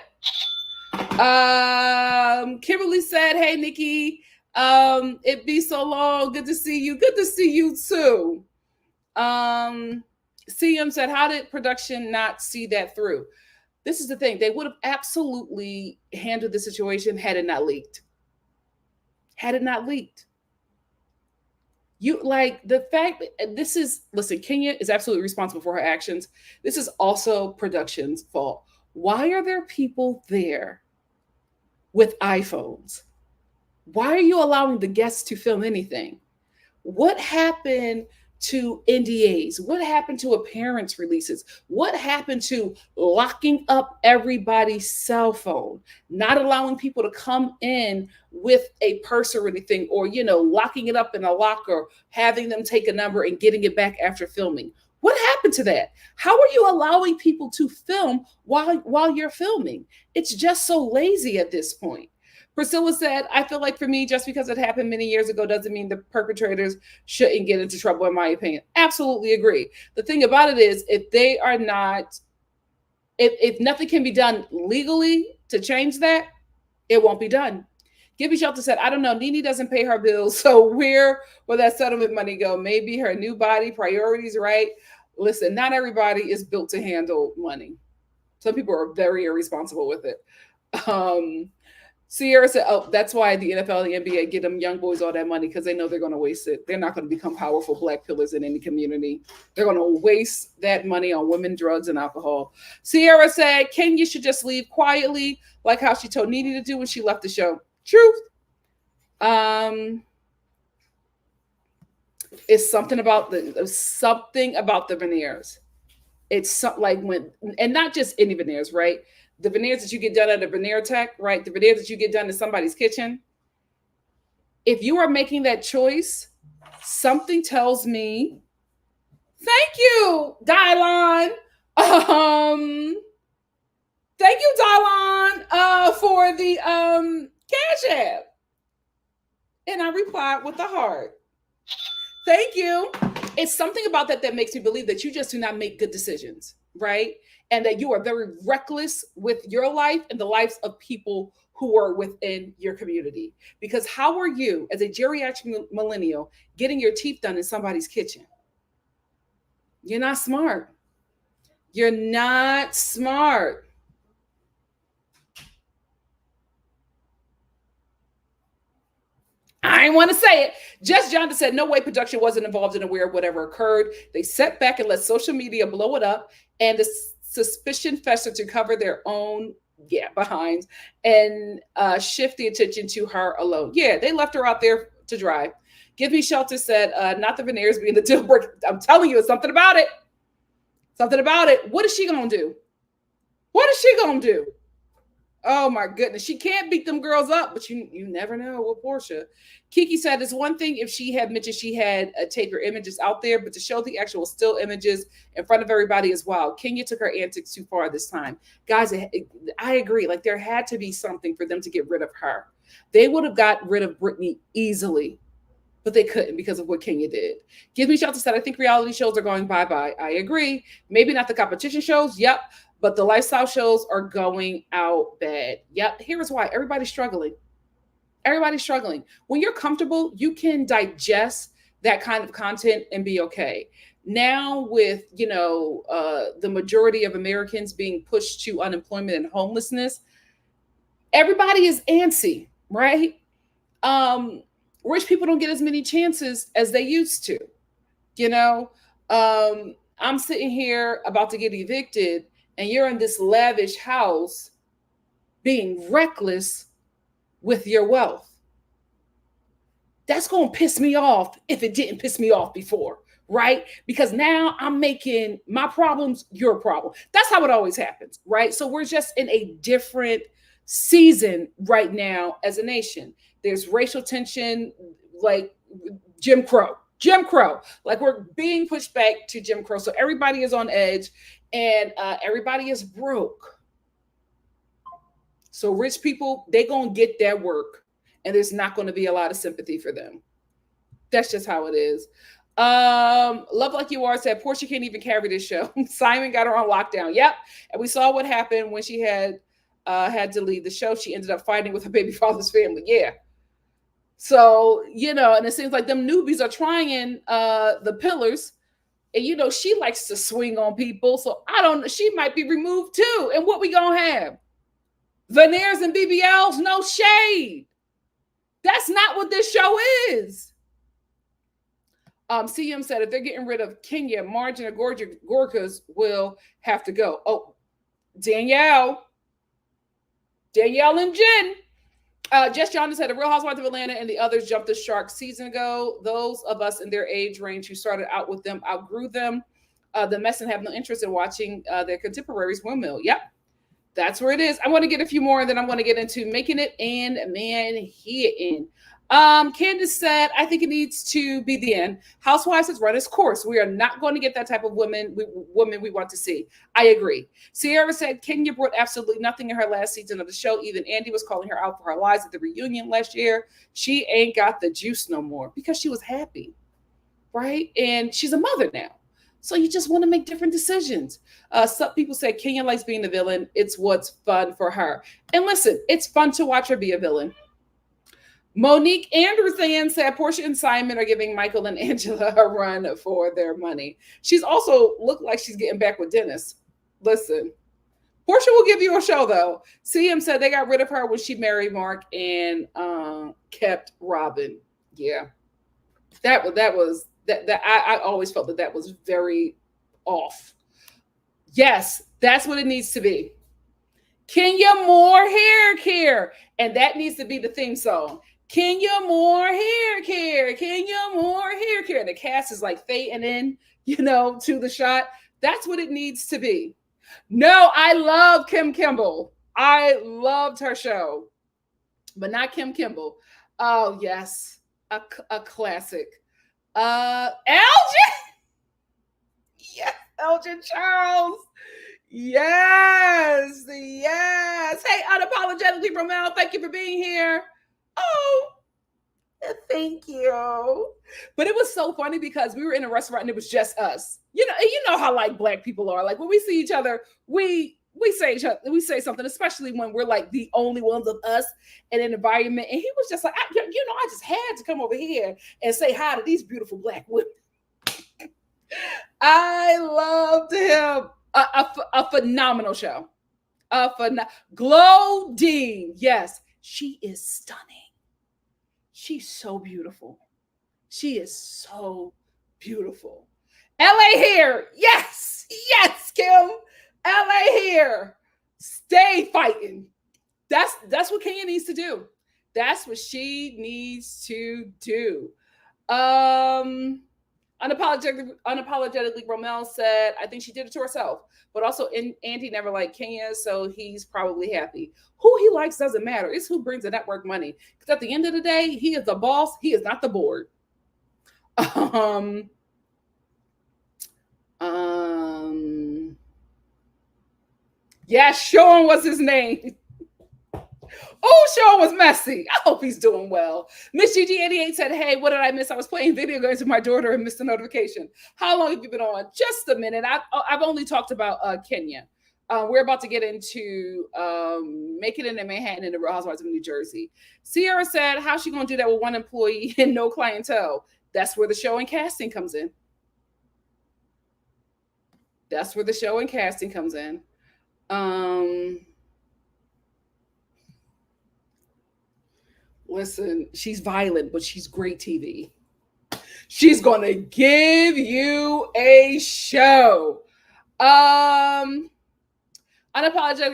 Kimberly said, hey, Nikki, it be so long. Good to see you. Good to see you too. CM said, how did production not see that through? This is the thing. They would have absolutely handled the situation had it not leaked. Had it not leaked. You like the fact this is, listen, Kenya is absolutely responsible for her actions. This is also production's fault. Why are there people there with iPhones? Why are you allowing the guests to film anything? What happened to NDAs? What happened to appearance releases? What happened to locking up everybody's cell phone, not allowing people to come in with a purse or anything, or, locking it up in a locker, having them take a number and getting it back after filming? What happened to that? How are you allowing people to film while you're filming? It's just so lazy at this point. Priscilla said, I feel like for me, just because it happened many years ago doesn't mean the perpetrators shouldn't get into trouble, in my opinion. Absolutely agree. The thing about it is, if they are not, if nothing can be done legally to change that, it won't be done. Gibby Shelter said, I don't know. Nene doesn't pay her bills. So where will that settlement money go? Maybe her new body, priorities, right? Listen, not everybody is built to handle money. Some people are very irresponsible with it. Sierra said, oh, that's why the NFL and the NBA get them young boys all that money, because they know they're going to waste it. They're not going to become powerful black pillars in any community. They're going to waste that money on women, drugs, and alcohol. Sierra said, Kenya should just leave quietly, like how she told Nene to do when she left the show. Truth. It's something about the veneers. It's like when, and not just any veneers, right? The veneers that you get done at a veneer tech, right? The veneers that you get done in somebody's kitchen. If you are making that choice, something tells me, thank you, Dylon. Thank you, Dylon, for the Cash App. And I replied with a heart. Thank you. It's something about that makes me believe that you just do not make good decisions, right? And that you are very reckless with your life and the lives of people who are within your community. Because how are you, as a geriatric millennial, getting your teeth done in somebody's kitchen? You're not smart. You're not smart. I didn't want to say it. Jess Johnson said, no way production wasn't involved and aware of whatever occurred. They sat back and let social media blow it up, and the suspicion festered to cover their own behinds and shift the attention to her alone. Yeah, they left her out there to dry. Give Me Shelter said, not the veneers being the deal breaker. I'm telling you, it's something about it. Something about it. What is she going to do? What is she going to do? Oh my goodness. She can't beat them girls up, but you never know with Portia. Kiki said it's one thing if she had mentioned she had tape her images out there, but to show the actual still images in front of everybody is wild. Kenya took her antics too far this time. Guys, I agree. Like, there had to be something for them to get rid of her. They would have got rid of Brittany easily, but they couldn't because of what Kenya did. Give Me Shelter said, I think reality shows are going bye-bye. I agree. Maybe not the competition shows. Yep. But the lifestyle shows are going out bad. Yep. Here's why. Everybody's struggling. Everybody's struggling. When you're comfortable, you can digest that kind of content and be okay. Now with, the majority of Americans being pushed to unemployment and homelessness, everybody is antsy, right? Rich people don't get as many chances as they used to. I'm sitting here about to get evicted, and you're in this lavish house being reckless with your wealth. That's going to piss me off if it didn't piss me off before, right? Because now I'm making my problems your problem. That's how it always happens, right? So we're just in a different season right now as a nation. There's racial tension, like Jim Crow. Like, we're being pushed back to Jim Crow. So everybody is on edge, and everybody is broke. So rich people, they going to get their work, and there's not going to be a lot of sympathy for them. That's just how it is. Love Like You Are said, Portia can't even carry this show. Simon got her on lockdown. Yep. And we saw what happened when she had to leave the show. She ended up fighting with her baby father's family. Yeah. So, and it seems like them newbies are trying the pillars, And you know, she likes to swing on people. So I don't know. She might be removed too. And what we gonna have? Veneers and BBLs? No shade. That's not what this show is. CM said if they're getting rid of Kenya, Margin or Gorgas will have to go. Oh, Danielle and Jen. Jess Johnson said the Real Housewives of Atlanta and the others jumped the shark season ago. Those of us in their age range who started out with them outgrew them. The mess and have no interest in watching their contemporaries windmill. Yep. That's where it is. I want to get a few more, and then I'm going to get into making it and Manhattan. Candace said, I think it needs to be the end. Housewives has run its course. We are not going to get that type of woman we want to see. I agree. Sierra said, Kenya brought absolutely nothing in her last season of the show. Even Andy was calling her out for her lies at the reunion last year. She ain't got the juice no more because she was happy, right? And she's a mother now. So you just want to make different decisions. Some people say Kenya likes being the villain. It's what's fun for her. And listen, it's fun to watch her be a villain. Monique Anderson said Portia and Simon are giving Michael and Angela a run for their money. She's also looked like she's getting back with Dennis. Listen, Portia will give you a show though. CM said they got rid of her when she married Mark and kept Robin. Yeah, that was. I always felt that was very off. Yes, that's what it needs to be. Kenya more hair care. And that needs to be the theme song. Kenya more hair care. Kenya more hair care. And the cast is like fading in, to the shot. That's what it needs to be. No, I love Kim Kimble. I loved her show. But not Kim Kimble. Oh, yes. A classic. Elgin. Yes, Elgin Charles. Yes. Hey, unapologetically, Romel, thank you for being here. Oh, thank you. But it was so funny because we were in a restaurant and it was just us. You know how like Black people are. Like when we see each other, we say something, especially when we're like the only ones of us in an environment. And he was just like, I just had to come over here and say hi to these beautiful Black women. I loved him. A phenomenal show. Glow Dean. Yes, she is stunning. She's so beautiful. She is so beautiful. LA hair. Yes, Kim. LA here, stay fighting. That's what Kenya needs to do. That's what she needs to do. Unapologetically, Romel said, I think she did it to herself. But also, Andy never liked Kenya, so he's probably happy. Who he likes doesn't matter. It's who brings the network money. Because at the end of the day, he is the boss. He is not the board. Yeah, Sean was his name. Oh, Sean was messy. I hope he's doing well. Miss GG88 said, hey, what did I miss? I was playing video games with my daughter and missed the notification. How long have you been on? Just a minute. I've only talked about Kenya. We're about to get into making it in Manhattan and the Real Housewives of New Jersey. Sierra said, how's she going to do that with one employee and no clientele? That's where the show and casting comes in. Listen, she's violent, but she's great TV. She's gonna give you a show. Unapologetically,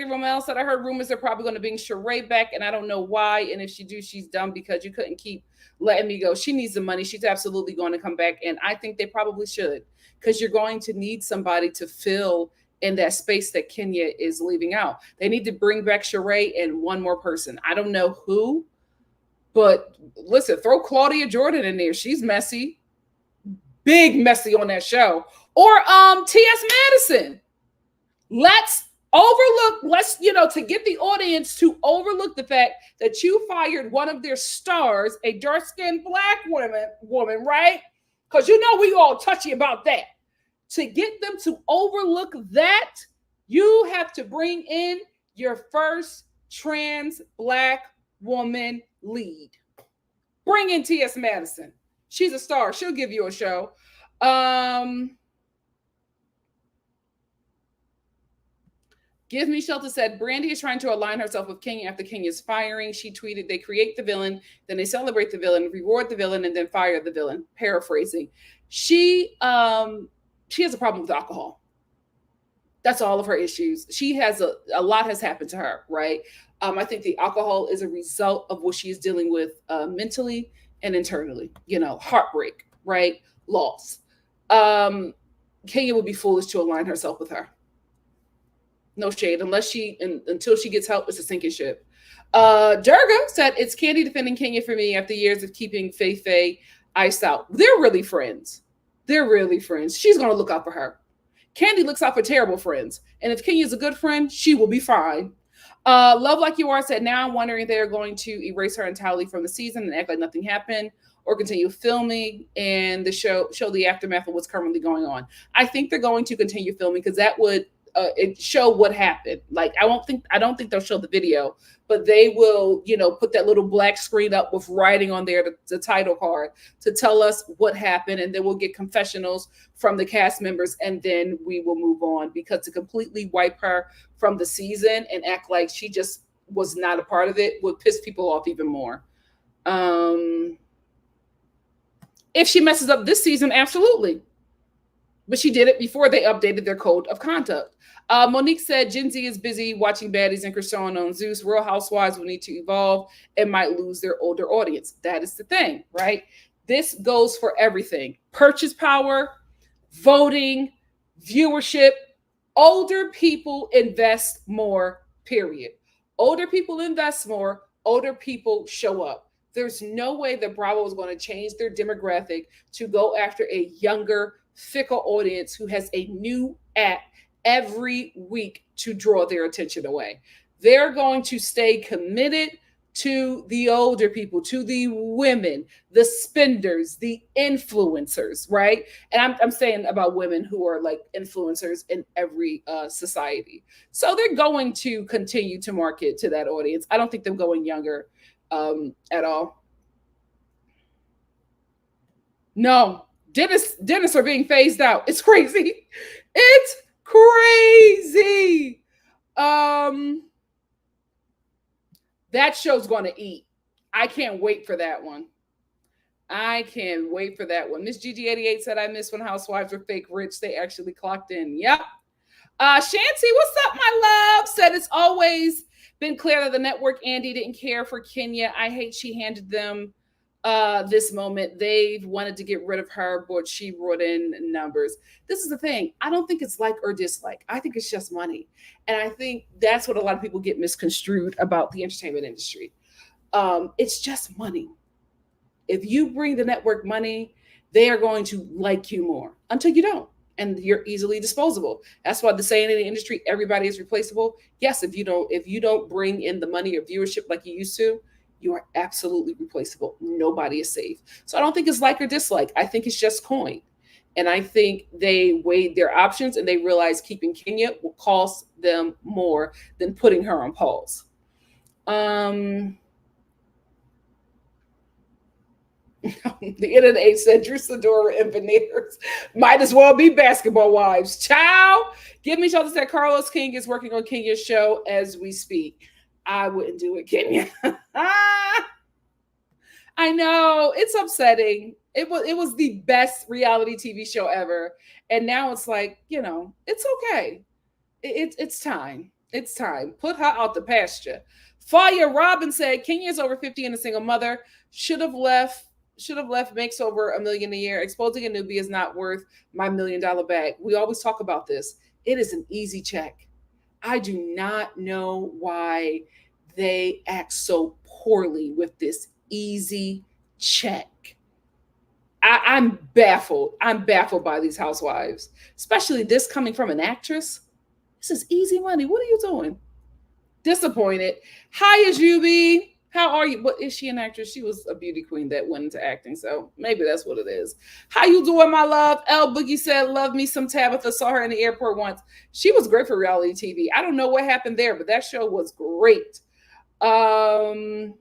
Romel said, I heard rumors they're probably going to bring Sheree back, and I don't know why. And if she do, she's dumb because you couldn't keep letting me go. She needs the money. She's absolutely going to come back, and I think they probably should, because you're going to need somebody to fill in that space that Kenya is leaving out. They need to bring back Sheree and one more person. I don't know who, but listen, throw Claudia Jordan in there. She's messy, big messy on that show. Or T.S. Madison. Let's to get the audience to overlook the fact that you fired one of their stars, a dark-skinned Black woman, right? Because we all touchy about that. To get them to overlook that, you have to bring in your first trans Black woman lead. Bring in T.S. Madison. She's a star. She'll give you a show. Give Me Shelter said, Brandy is trying to align herself with Kenya after Kenya's firing. She tweeted, they create the villain, then they celebrate the villain, reward the villain, and then fire the villain. Paraphrasing. She has a problem with alcohol. That's all of her issues. She has a lot has happened to her, right? I think the alcohol is a result of what she's dealing with mentally and internally. Heartbreak, right? Loss. Kenya would be foolish to align herself with her. No shade, until she gets help, it's a sinking ship. Durga said it's Candy defending Kenya for me after years of keeping Faye iced out. They're really friends. They're really friends. She's gonna look out for her. Candy looks out for terrible friends. And if Kenya's a good friend, she will be fine. Love Like You Are said, now I'm wondering if they're going to erase her entirely from the season and act like nothing happened, or continue filming and the show the aftermath of what's currently going on. I think they're going to continue filming because that would it show what happened. Like I don't think they'll show the video, but they will, put that little black screen up with writing on there, the title card, to tell us what happened, and then we'll get confessionals from the cast members, and then we will move on. Because to completely wipe her from the season and act like she just was not a part of it would piss people off even more. If she messes up this season, absolutely. But she did it before they updated their code of conduct. Monique said Gen Z is busy watching baddies and Krishan on Zeus. Real Housewives will need to evolve and might lose their older audience. That is the thing, right? This goes for everything. Purchase power, voting, viewership. Older people invest more, period. Older people invest more. Older people show up. There's no way that Bravo is going to change their demographic to go after a younger, fickle audience who has a new app every week to draw their attention away. They're going to stay committed to the older people, to the women, the spenders, the influencers, right? And I'm saying about women who are like influencers in every society. So they're going to continue to market to that audience. I don't think they're going younger at all. No, dentists are being phased out. It's crazy. It's crazy. That show's going to eat. I can't wait for that one. I can't wait for that one. Miss GG88 said, I miss when housewives were fake rich. They actually clocked in. Yep. Shanty, what's up, my love? Said it's always been clear that the network Andy didn't care for Kenya. I hate she handed them this moment. They've wanted to get rid of her, but she brought in numbers. This is the thing. I don't think it's like or dislike. I think it's just money. And I think that's what a lot of people get misconstrued about the entertainment industry. It's just money. If you bring the network money, they are going to like you more until you don't. And you're easily disposable. That's why the saying in the industry, everybody is replaceable. Yes, if you don't bring in the money or viewership like you used to, you are absolutely replaceable. Nobody is safe. So I don't think it's like or dislike. I think it's just coin. And I think they weighed their options and they realized keeping Kenya will cost them more than putting her on pause. The internet said Drew Sidora and Veneers might as well be basketball wives. Ciao. Give Me Shelter said Carlos King is working on Kenya's show as we speak. I wouldn't do it, Kenya. I know. It's upsetting. It was the best reality TV show ever. And now it's like, it's okay. It's time. It's time. Put her out the pasture. Faya Robin said Kenya's over 50 and a single mother. Should have left, makes over $1 million a year. Exposing a newbie is not worth my $1 million bag. We always talk about this. It is an easy check. I do not know why they act so poorly with this easy check. I'm baffled. I'm baffled by these housewives, especially this coming from an actress. This is easy money. What are you doing? Disappointed. Hi, Ajubi. How are you? What is she an actress? She was a beauty queen that went into acting, so maybe that's what it is. How you doing, my love? L Boogie said, love me some Tabitha. Saw her in the airport once. She was great for reality TV. I don't know what happened there, but that show was great. Why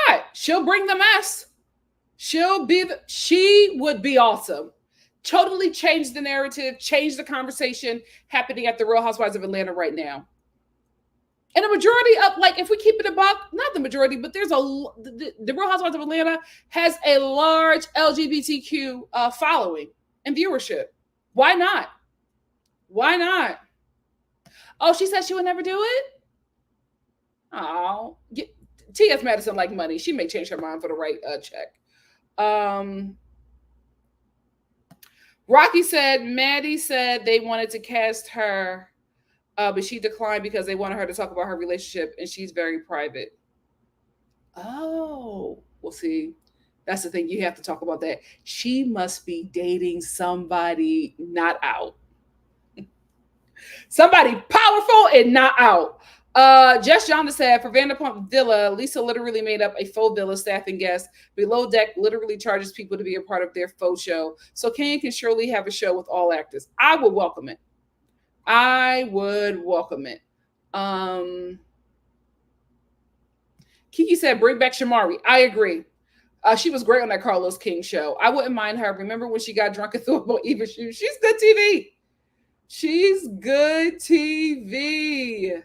not? She'll bring the mess. She would be awesome. Totally change the narrative, change the conversation happening at the Real Housewives of Atlanta right now. And a majority of, like, if we keep it a buck, not the majority, but there's the Real Housewives of Atlanta has a large LGBTQ following and viewership. Why not? Why not? Oh, she said she would never do it? Oh, T.S. Madison like money. She may change her mind for the right check. Rocky said Maddie said they wanted to cast her, but she declined because they wanted her to talk about her relationship, and she's very private. Oh, we'll see. That's the thing. You have to talk about that. She must be dating somebody not out. Somebody powerful and not out. Jess Jonda said for Vanderpump Villa, Lisa literally made up a faux villa staffing guest. Below Deck literally charges people to be a part of their faux show. So Kane can surely have a show with all actors. I would welcome it. I would welcome it. Kiki said bring back Shamari. I agree. She was great on that Carlos King show. I wouldn't mind her. Remember when she got drunk and threw up on Eva's shoes? She's good TV. She's good TV.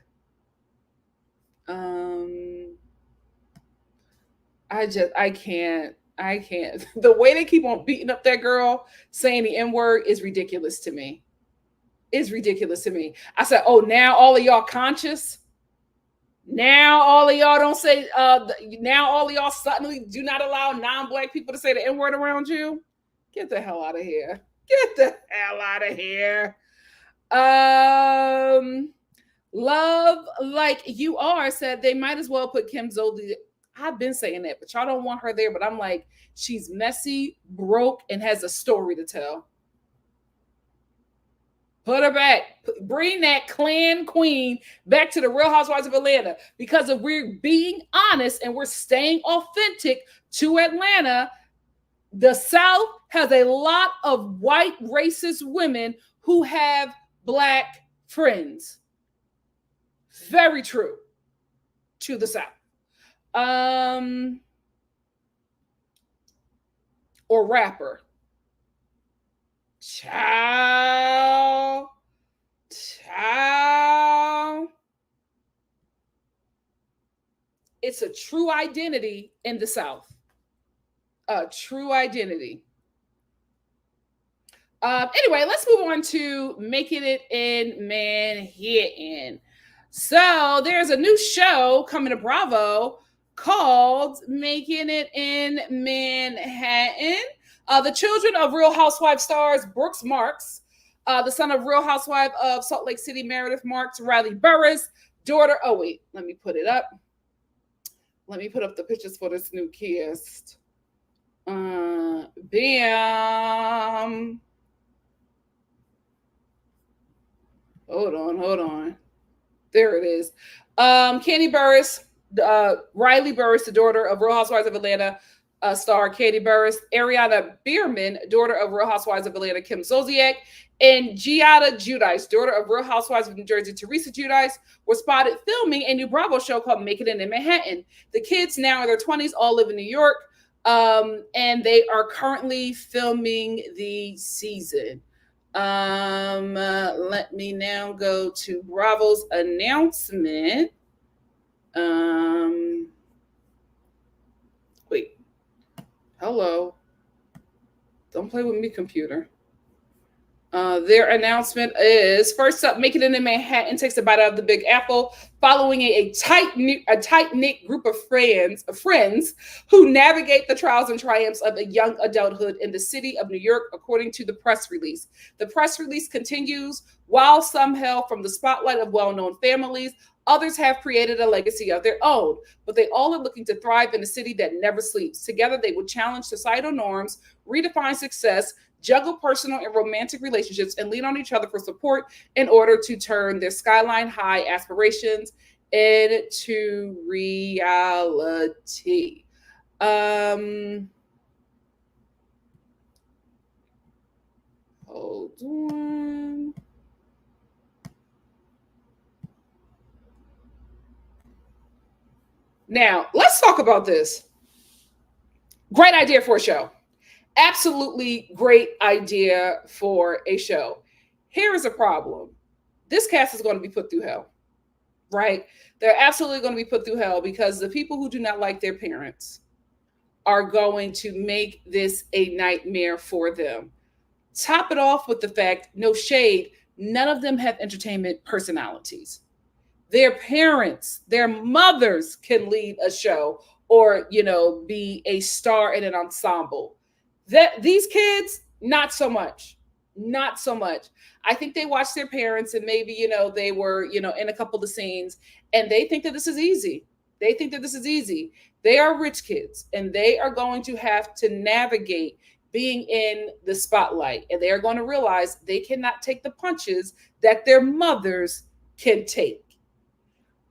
I can't. The way they keep on beating up that girl, saying the N-word is ridiculous to me. It's ridiculous to me. I said, oh, now all of y'all conscious? Now all of y'all don't say, now all of y'all suddenly do not allow non-black people to say the N-word around you? Get the hell out of here. Get the hell out of here. Love Like You Are said they might as well put Kim Zoldi. I've been saying that, but y'all don't want her there. But I'm like, she's messy, broke, and has a story to tell. Put her back. Bring that clan queen back to the Real Housewives of Atlanta. Because if we're being honest and we're staying authentic to Atlanta, the South has a lot of white racist women who have black friends. Very true to the South. Or rapper. Ciao. It's a true identity in the South. A true identity. Anyway, let's move on to Making It in Manhattan. So there's a new show coming to Bravo called Making It in Manhattan. The children of Real Housewives stars Brooks Marks, the son of Real Housewife of Salt Lake City Meredith Marks, Riley Burris, daughter. Oh, wait, let me put it up. Let me put up the pictures for this new cast. Bam. Hold on. There it is. Candy Burris, Riley Burris, the daughter of Real Housewives of Atlanta star Katie Burris, Ariana Bierman, daughter of Real Housewives of Atlanta Kim Zolciak, and Giada Giudice, daughter of Real Housewives of New Jersey Teresa Giudice, were spotted filming a new Bravo show called Making It in Manhattan. The kids, now in their 20s, all live in New York, and they are currently filming the season. Let me now go to Bravo's announcement. Wait. Hello. Don't play with me, computer. Their announcement is first up, Making It in Manhattan takes a bite out of the Big Apple, following a tight-knit group of friends who navigate the trials and triumphs of a young adulthood in the city of New York, according to the press release. The press release continues, while some hail from the spotlight of well-known families, others have created a legacy of their own, but they all are looking to thrive in a city that never sleeps. Together, they will challenge societal norms, redefine success, juggle personal and romantic relationships, and lean on each other for support in order to turn their skyline high aspirations into reality. Hold on. Now, let's talk about this. Great idea for a show. Absolutely great idea for a show. Here is a problem. This cast is going to be put through hell, right? They're absolutely going to be put through hell because the people who do not like their parents are going to make this a nightmare for them. Top it off with the fact, no shade, none of them have entertainment personalities. Their parents, their mothers can lead a show or, be a star in an ensemble. That these kids, not so much. Not so much. I think they watch their parents and maybe, they were, in a couple of scenes and they think that this is easy. They think that this is easy. They are rich kids and they are going to have to navigate being in the spotlight and they are going to realize they cannot take the punches that their mothers can take.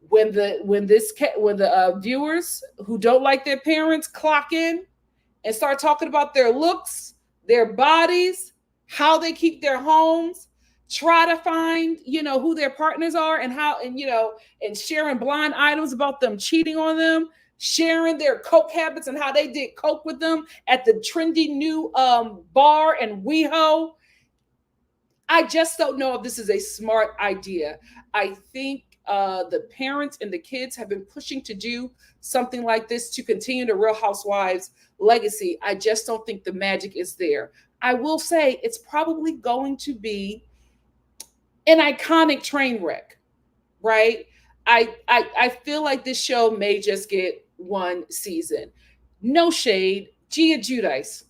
When the viewers who don't like their parents clock in and start talking about their looks, their bodies, how they keep their homes, try to find, who their partners are and how, and sharing blind items about them cheating on them, sharing their coke habits and how they did coke with them at the trendy new bar and WeHo. I just don't know if this is a smart idea. I think the parents and the kids have been pushing to do something like this to continue the Real Housewives legacy. I just don't think the magic is there. I will say it's probably going to be an iconic train wreck, right? I feel like this show may just get one season. No shade. Gia Giudice,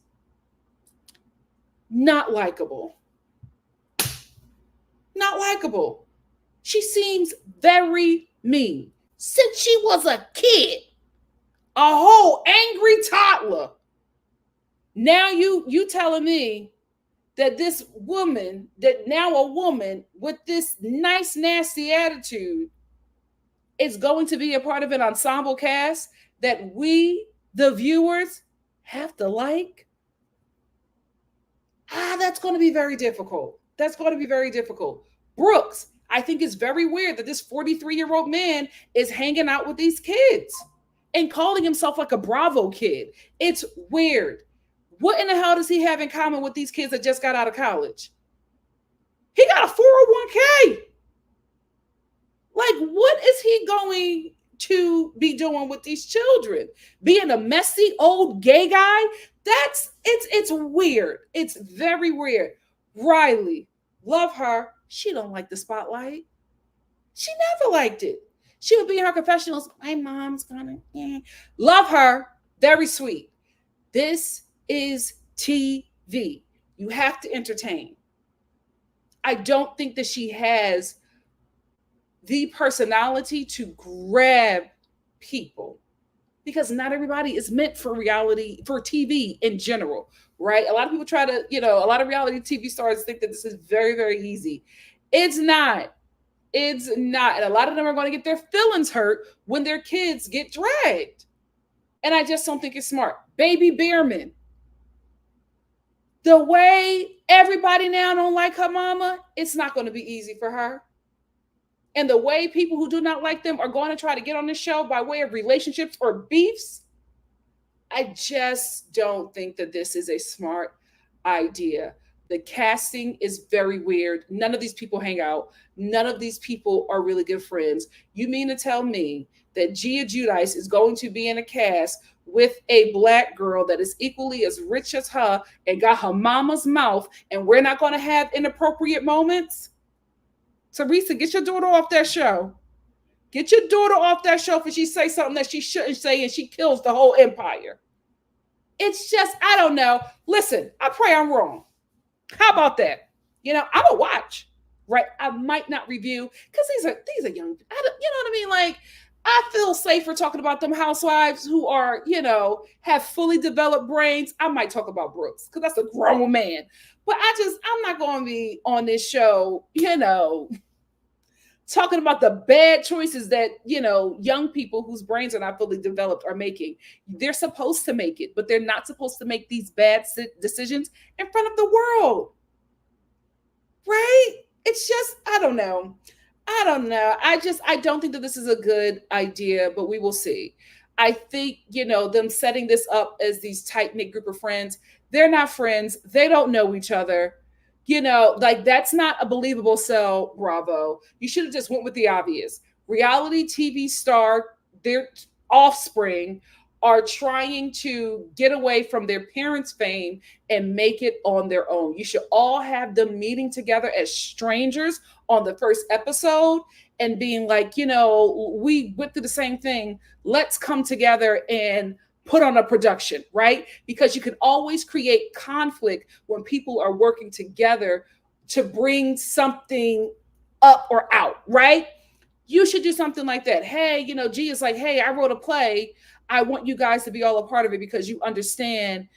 not likable. Not likable. She seems very mean. Since she was a kid, a whole angry toddler. Now you telling me that this woman, that now a woman with this nice nasty attitude is going to be a part of an ensemble cast that we, the viewers, have to like? That's going to be very difficult. That's going to be very difficult. Brooks, I think it's very weird that this 43-year-old man is hanging out with these kids and calling himself like a Bravo kid. It's weird. What in the hell does he have in common with these kids that just got out of college? He got a 401k. Like, what is he going to be doing with these children? Being a messy old gay guy? It's weird. It's very weird. Riley, love her. She don't like the spotlight. She never liked it. She would be in her confessionals. My mom's gonna, love her. Very sweet. This is TV. You have to entertain. I don't think that she has the personality to grab people because not everybody is meant for reality, for TV in general, right? A lot of people try to, a lot of reality TV stars think that this is very, very easy. It's not. It's not. And a lot of them are going to get their feelings hurt when their kids get dragged. And I just don't think it's smart. Baby Behrman. The way everybody now don't like her mama, it's not going to be easy for her. And the way people who do not like them are going to try to get on this show by way of relationships or beefs, I just don't think that this is a smart idea. The casting is very weird. None of these people hang out. None of these people are really good friends. You mean to tell me that Gia Giudice is going to be in a cast with a black girl that is equally as rich as her and got her mama's mouth, and we're not going to have inappropriate moments? Teresa, get your daughter off that show. Get your daughter off that show if she say something that she shouldn't say and she kills the whole empire. It's just, I don't know. Listen, I pray I'm wrong. How about that? I'm a watch, right? I might not review because these are young. You know what I mean? Like, I feel safer talking about them housewives who are, have fully developed brains. I might talk about Brooks because that's a grown man. But I'm not going to be on this show, talking about the bad choices that, young people whose brains are not fully developed are making. They're supposed to make it, but they're not supposed to make these bad decisions in front of the world. Right? It's just, I don't know. I don't think that this is a good idea, but we will see. I think, them setting this up as these tight knit group of friends, they're not friends. They don't know each other. Like that's not a believable sell, Bravo. You should have just went with the obvious. Reality TV star, their offspring are trying to get away from their parents' fame and make it on their own. You should all have them meeting together as strangers on the first episode and being like, we went through the same thing. Let's come together and put on a production, right? Because you can always create conflict when people are working together to bring something up or out, right? You should do something like that. Hey, G is like, hey, I wrote a play. I want you guys to be all a part of it because you understand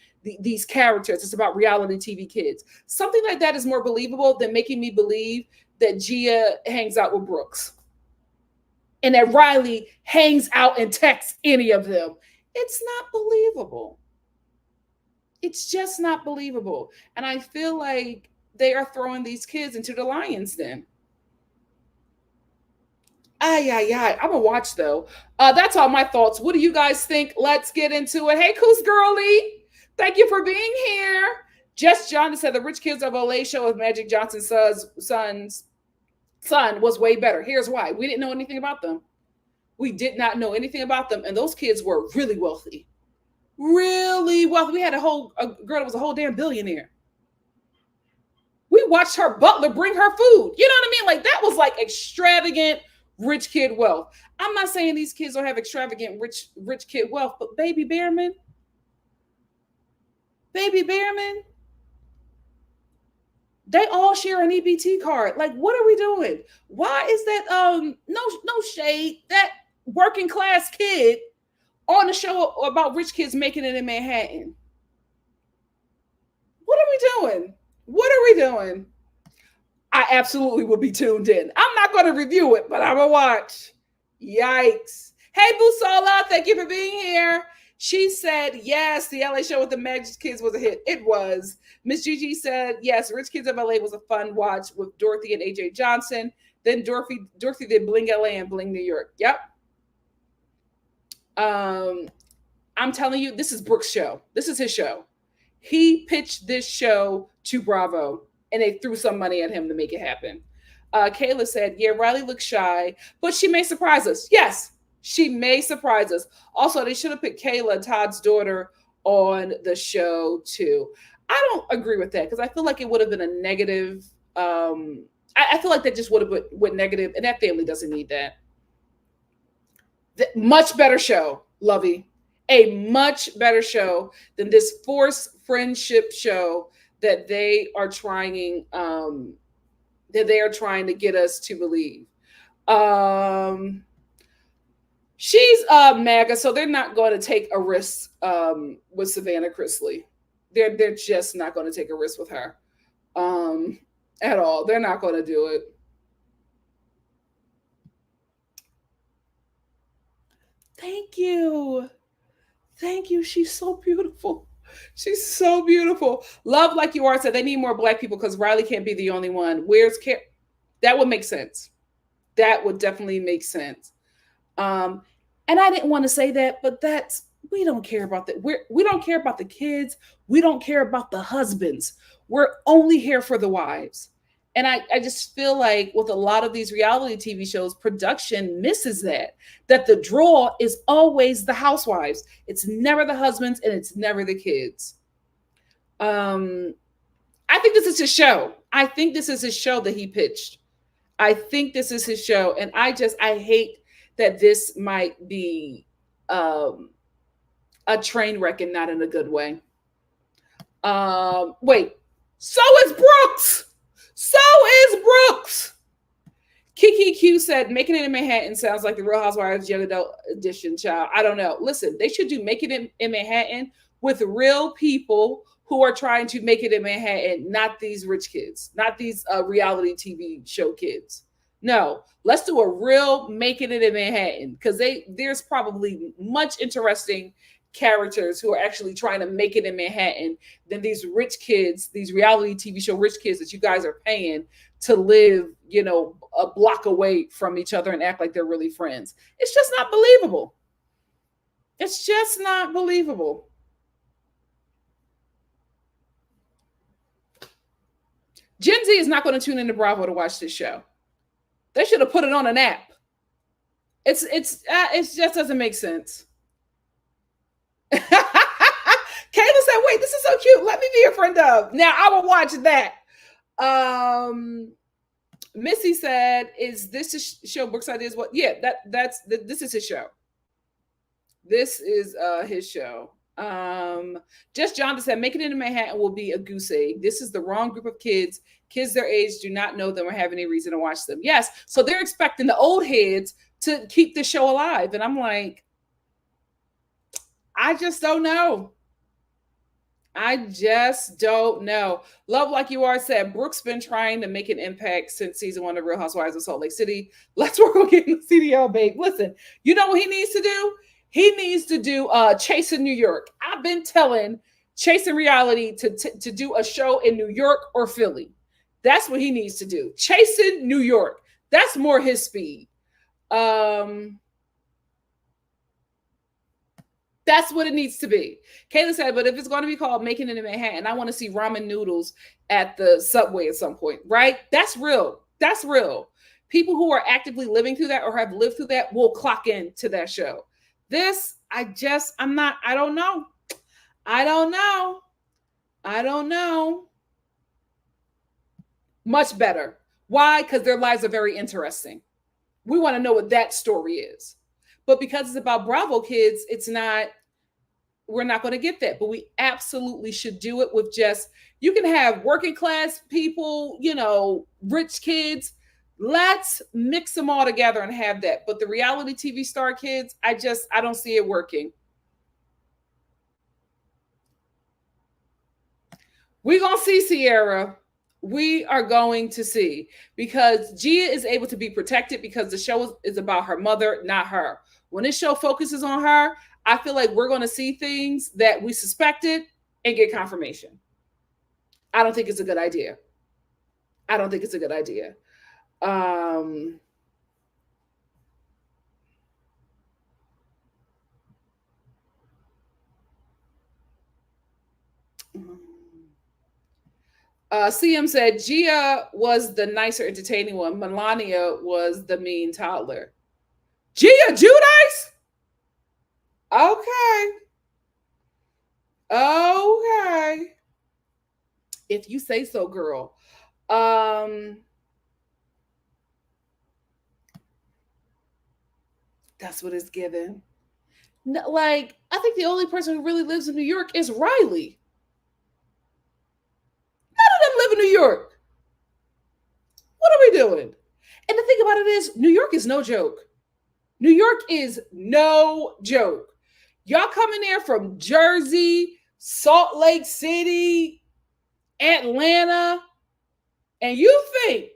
these characters. It's about reality TV kids. Something like that is more believable than making me believe that Gia hangs out with Brooks and that Riley hangs out and texts any of them. It's not believable. It's just not believable. And I feel like they are throwing these kids into the lion's den. I'm gonna watch though. That's all my thoughts. What do you guys think? Let's get into it. Hey, Coos Girly, thank you for being here. Just John said the Rich Kids of LA show with Magic Johnson's son was way better. Here's why: we didn't know anything about them. We did not know anything about them, and those kids were really wealthy, really wealthy. We had a girl that was a whole damn billionaire. We watched her butler bring her food. You know what I mean? Like that was like extravagant rich kid wealth. I'm not saying these kids don't have extravagant rich kid wealth, but baby Behrman, they all share an EBT card. Like, what are we doing? Why is that no shade, that working class kid on a show about rich kids making it in Manhattan? What are we doing? What are we doing? I absolutely will be tuned in. I'm not going to review it, but I'm going to watch. Yikes. Hey, Busola, thank you for being here. She said, yes, the LA show with the Magic Kids was a hit. It was. Miss Gigi said, yes, Rich Kids of LA was a fun watch with Dorothy and AJ Johnson. Then Dorothy did Bling LA and Bling New York. Yep. I'm telling you, this is Brooks' show. This is his show. He pitched this show to Bravo, and they threw some money at him to make it happen. Kayla said, yeah, Riley looks shy, but she may surprise us. Yes, she may surprise us. Also, they should have picked Kayla, Todd's daughter, on the show too. I don't agree with that because I feel like it would have been a negative. I feel like that just would have went negative, and that family doesn't need that. Much better show, Lovey. A much better show than this forced friendship show that they are trying to get us to believe. She's MAGA, so they're not going to take a risk with Savannah Chrisley. They're just not going to take a risk with her at all. They're not going to do it. Thank you. She's so beautiful. She's so beautiful. Love like you are said they need more Black people because Riley can't be the only one. Where's Care? That would make sense. That would definitely make sense. And I didn't want to say that, but we don't care about that. We don't care about the kids. We don't care about the husbands. We're only here for the wives. And I just feel like with a lot of these reality TV shows, production misses that the draw is always the housewives. It's never the husbands and it's never the kids. I think this is his show. I think this is his show that he pitched. I think this is his show. And I hate that this might be a train wreck and not in a good way. Wait, so is Brooks. Kiki Q said, making it in Manhattan sounds like the Real Housewives Young Adult Edition, child. I don't know. Listen, they should do Make It in Manhattan with real people who are trying to make it in Manhattan, not these rich kids, not these reality TV show kids. No, let's do a real Making It in Manhattan because there's probably much interesting characters who are actually trying to make it in Manhattan than these rich kids, these reality TV show rich kids that you guys are paying to live, a block away from each other and act like they're really friends. It's just not believable. It's just not believable. Gen Z is not going to tune into Bravo to watch this show. They should have put it on an app. It just doesn't make sense. Kayla said, "Wait, this is so cute. Let me be a friend of." Now I will watch that. Missy said, "Is this a show? Brooks ideas? What? Yeah, this is his show. This is his show." Just John said, "Making it in Manhattan will be a goose egg. This is the wrong group of kids. Kids their age do not know them or have any reason to watch them." Yes, so they're expecting the old heads to keep the show alive, and I'm like, I just don't know. I just don't know. Love Like You Are said, Brooks been trying to make an impact since season 1 of Real Housewives of Salt Lake City. Let's work on getting the CDL, babe. Listen, you know what he needs to do? He needs to do Chasing New York. I've been telling Chasing Reality to do a show in New York or Philly. That's what he needs to do. Chasing New York. That's more his speed. That's what it needs to be. Kayla said, but if it's going to be called Making It in Manhattan, I want to see ramen noodles at the subway at some point, right? That's real. That's real. People who are actively living through that or have lived through that will clock in to that show. This, I don't know. I don't know. I don't know. Much better. Why? Because their lives are very interesting. We want to know what that story is. But because it's about Bravo kids, we're not going to get that. But we absolutely should do it with just, you can have working class people, rich kids. Let's mix them all together and have that. But the reality TV star kids, I don't see it working. We're going to see, Sierra. We are going to see, because Gia is able to be protected because the show is about her mother, not her. When this show focuses on her, I feel like we're going to see things that we suspected and get confirmation. I don't think it's a good idea. I don't think it's a good idea. CM said Gia was the nicer, entertaining one. Melania was the mean toddler. Gia Judice? Okay. Okay. If you say so, girl. That's what it's given. Like, I think the only person who really lives in New York is Riley. None of them live in New York. What are we doing? And the thing about it is, New York is no joke. New York is no joke. Y'all coming there from Jersey, Salt Lake City, Atlanta, and you think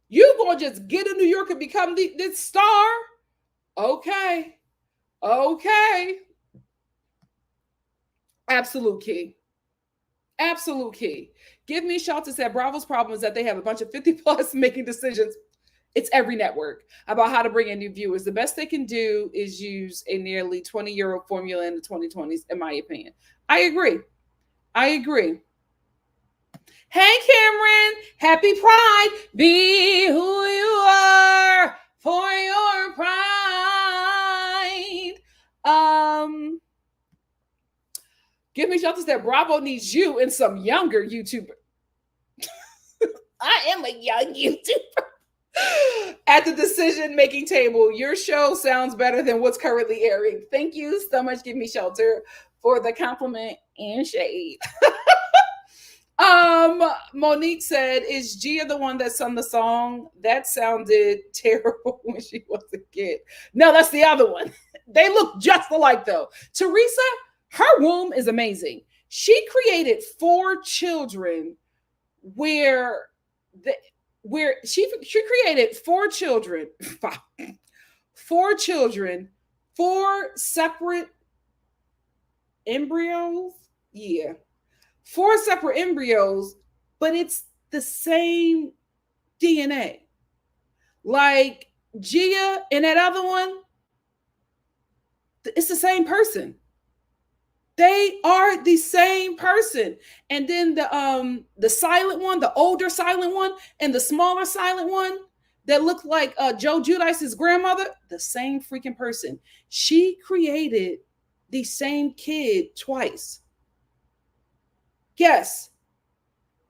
you gonna just get in New York and become this star? Okay. Okay. Absolute key. Absolute key. Give Me Shelter said Bravo's problem is that they have a bunch of 50 plus making decisions. It's every network about how to bring in new viewers. The best they can do is use a nearly 20-year formula in the 2020s, in my opinion. I agree. I agree. Hey, Cameron. Happy Pride. Be who you are for your pride. Give Me Shelter that Bravo needs you and some younger YouTuber. I am a young YouTuber. At the decision-making table, your show sounds better than what's currently airing. Thank you so much, Give Me Shelter, for the compliment and shade. Monique said, is Gia the one that sung the song? That sounded terrible when she was a kid. No, that's the other one. They look just alike, though. Teresa, her womb is amazing. She created 4 children where she created 4 children, 4 children, 4 separate embryos. Yeah. 4 separate embryos, but it's the same DNA. Like Gia and that other one, It's the same person. They are the same person. And then the silent one, the older silent one, and the smaller silent one that looked like Joe Judice's grandmother, the same freaking person. She created the same kid twice. Yes,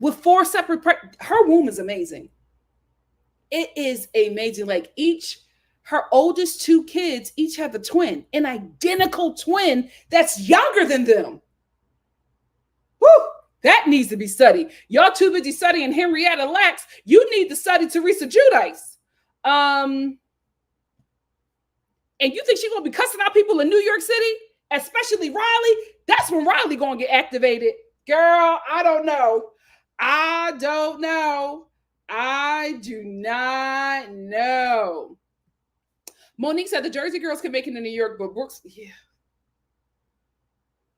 with 4 separate. Her womb is amazing. It is amazing. Like her oldest 2 kids each have a twin, an identical twin that's younger than them. Woo! That needs to be studied. Y'all too busy studying Henrietta Lacks. You need to study Teresa Giudice. And you think she's gonna be cussing out people in New York City, especially Riley? That's when Riley gonna get activated. Girl, I don't know. I don't know. I do not know. Monique said the Jersey girls can make it in New York, but Brooks, yeah.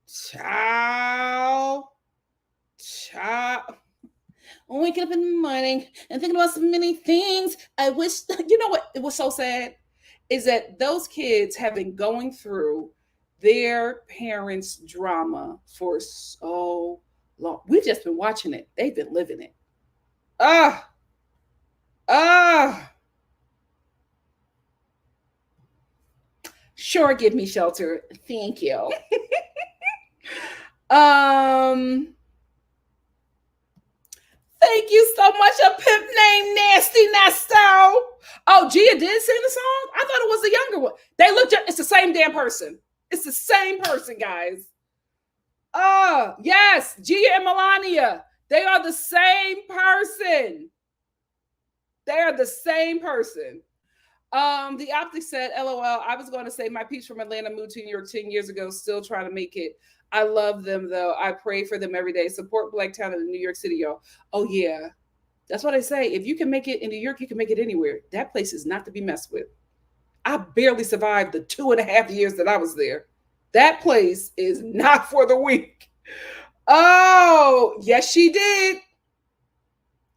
Child. Waking up in the morning and thinking about so many things. I wish, you know what? It was so sad is that those kids have been going through their parents' drama for so long. We've just been watching it. They've been living it. Sure, give me shelter. Thank you. Thank you so much. A pimp named Nasty Nasto. Oh, Gia did sing the song? I thought it was the younger one. They look just, it's the same damn person. It's the same person, guys. Yes, Gia and Melania. They are the same person. They are the same person. The optic said, LOL, I was going to say my peeps from Atlanta moved to New York 10 years ago, still trying to make it. I love them, though. I pray for them every day. Support Black talent in New York City, y'all. Oh, yeah. That's what I say. If you can make it in New York, you can make it anywhere. That place is not to be messed with. I barely survived the 2.5 years that I was there. That place is not for the weak. Oh, yes, she did.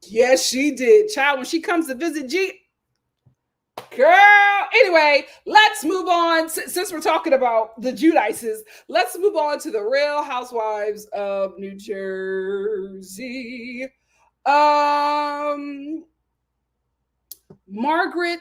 Yes, she did. Child, when she comes to visit G, girl. Anyway, let's move on. Since we're talking about the Judices, let's move on to the Real Housewives of New Jersey. Margaret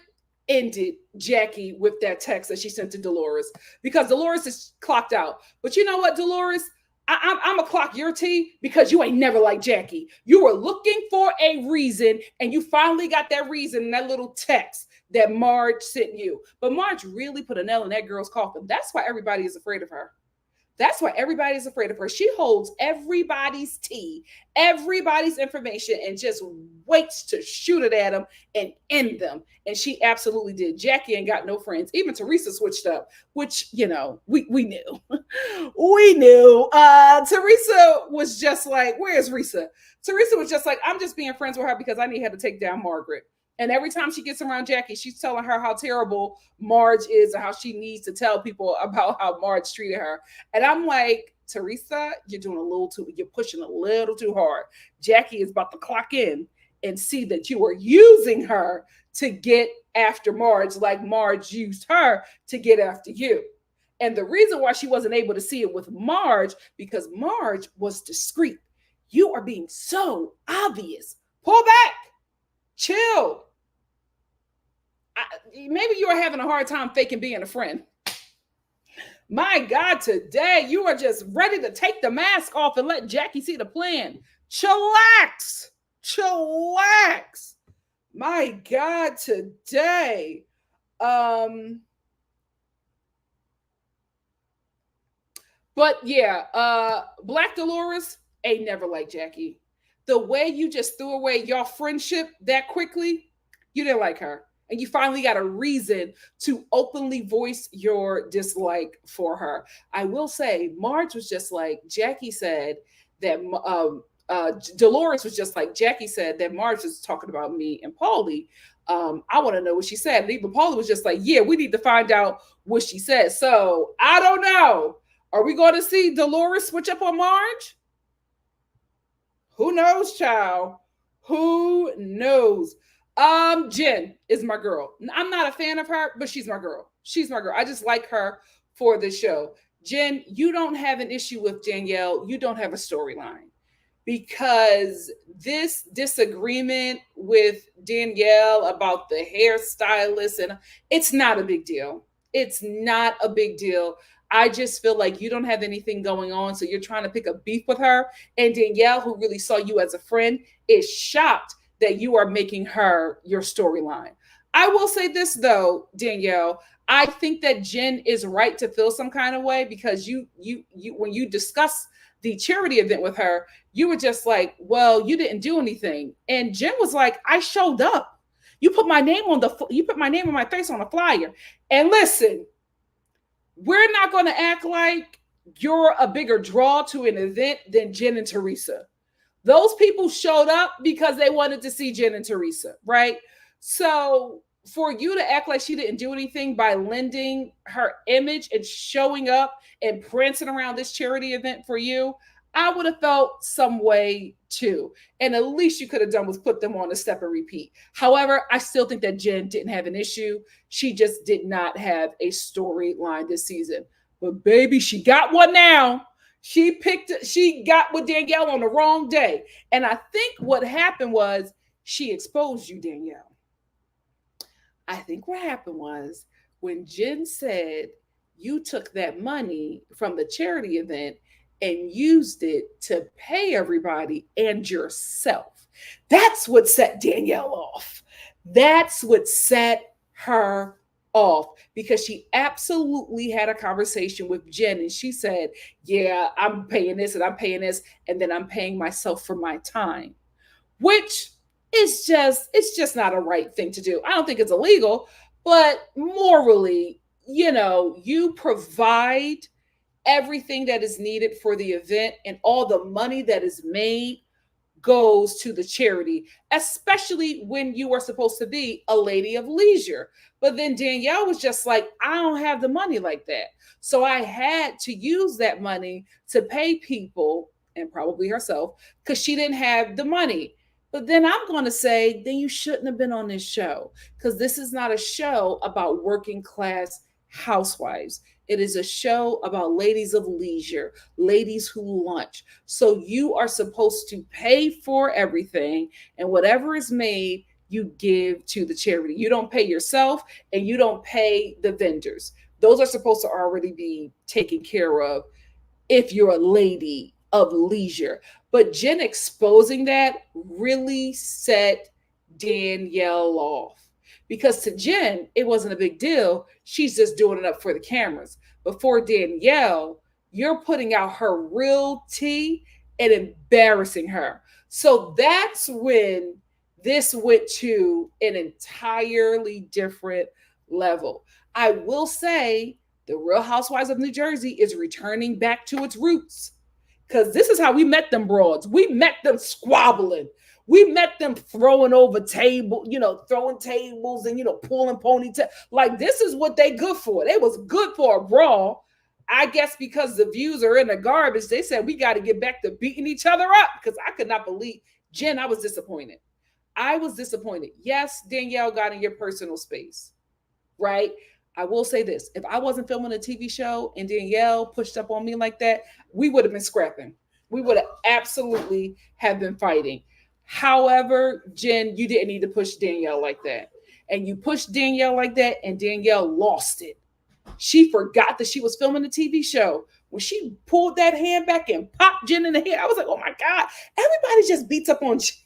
ended Jackie with that text that she sent to Dolores because Dolores is clocked out. But you know what, Dolores? I'm a clock your tea because you ain't never like Jackie. You were looking for a reason and you finally got that reason in that little text that Marge sent you. But Marge really put a nail in that girl's coffin. That's why everybody is afraid of her. That's why everybody is afraid of her. She holds everybody's tea, everybody's information, and just waits to shoot it at them and end them. And she absolutely did. Jackie ain't got no friends. Even Teresa switched up, which, you know, we knew. We knew. Teresa was just like, where's Risa? Teresa was just like, I'm just being friends with her because I need her to take down Margaret. And every time she gets around Jackie, she's telling her how terrible Marge is and how she needs to tell people about how Marge treated her. And I'm like, Teresa, you're pushing a little too hard. Jackie is about to clock in and see that you are using her to get after Marge like Marge used her to get after you. And the reason why she wasn't able to see it with Marge, because Marge was discreet. You are being so obvious. Pull back. Chill. Maybe you are having a hard time faking being a friend. My God, today you are just ready to take the mask off and let Jackie see the plan. Chillax. My God, today. But yeah, Black Dolores ain't never like Jackie. The way you just threw away your friendship that quickly, you didn't like her. And you finally got a reason to openly voice your dislike for her. I will say, Marge was just like Jackie said that Dolores was just like Jackie said that Marge was talking about me and Paulie. I want to know what she said. And even Paulie was just like, yeah, we need to find out what she said. So I don't know. Are we going to see Dolores switch up on Marge? Who knows, child? Who knows? Jen is my girl. I'm not a fan of her, but she's my girl. I just like her for the show. Jen, you don't have an issue with Danielle. You don't have a storyline because this disagreement with Danielle about the hairstylist, and it's not a big deal. It's not a big deal. I just feel like you don't have anything going on, so you're trying to pick a beef with her. And Danielle, who really saw you as a friend, is shocked that you are making her your storyline. I will say this though, Danielle, I think that Jen is right to feel some kind of way because you when you discuss the charity event with her, you were just like, well, you didn't do anything. And Jen was like, I showed up. You put my name on my face on a flyer. And listen, we're not going to act like you're a bigger draw to an event than Jen and Teresa. Those people showed up because they wanted to see Jen and Teresa, right? So for you to act like she didn't do anything by lending her image and showing up and prancing around this charity event for you, I would have felt some way too. And at least you could have done was put them on a step and repeat. However, I still think that Jen didn't have an issue. She just did not have a storyline this season. But baby, she got one now. She got with Danielle on the wrong day. And I think what happened was she exposed you, Danielle. I think what happened was when Jen said you took that money from the charity event and used it to pay everybody and yourself. That's what set Danielle off. That's what set her off because she absolutely had a conversation with Jen and she said, yeah, I'm paying this and I'm paying this and then I'm paying myself for my time, which it's just not a right thing to do. I don't think it's illegal, but morally, you provide everything that is needed for the event and all the money that is made goes to the charity, especially when you are supposed to be a lady of leisure. But then Danielle was just like, I don't have the money like that. So I had to use that money to pay people and probably herself because she didn't have the money. But then I'm going to say, then you shouldn't have been on this show because this is not a show about working class housewives. It is a show about ladies of leisure, ladies who lunch. So you are supposed to pay for everything, and whatever is made, you give to the charity. You don't pay yourself and you don't pay the vendors. Those are supposed to already be taken care of if you're a lady of leisure. But Jen exposing that really set Danielle off. Because to Jen, it wasn't a big deal. She's just doing it up for the cameras. But for Danielle, you're putting out her real tea and embarrassing her. So that's when this went to an entirely different level. I will say the Real Housewives of New Jersey is returning back to its roots. Because this is how we met them broads. We met them squabbling. We met them throwing over throwing tables and, pulling ponytails. Like, this is what they good for. They was good for a brawl. I guess because the views are in the garbage, they said we got to get back to beating each other up because I could not believe. Jen, I was disappointed. I was disappointed. Yes, Danielle got in your personal space, right? I will say this. If I wasn't filming a TV show and Danielle pushed up on me like that, we would have been scrapping. We would have absolutely have been fighting. However, Jen, you didn't need to push Danielle like that. And you pushed Danielle like that and Danielle lost it. She forgot that she was filming a TV show. When she pulled that hand back and popped Jen in the head, I was like, oh my God, everybody just beats up on Jen.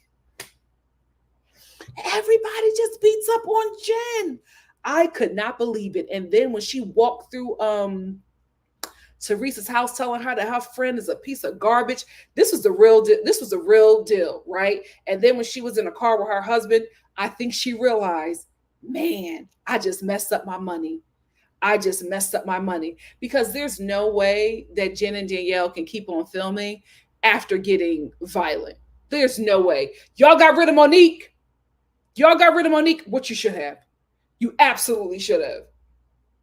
Everybody just beats up on Jen. I could not believe it. And then when she walked through Teresa's house telling her that her friend is a piece of garbage, this was the real deal, right? And then when she was in a car with her husband, I think she realized, man, I just messed up my money. Because there's no way that Jen and Danielle can keep on filming after getting violent. There's no way. Y'all got rid of Monique. What you should have. You absolutely should have.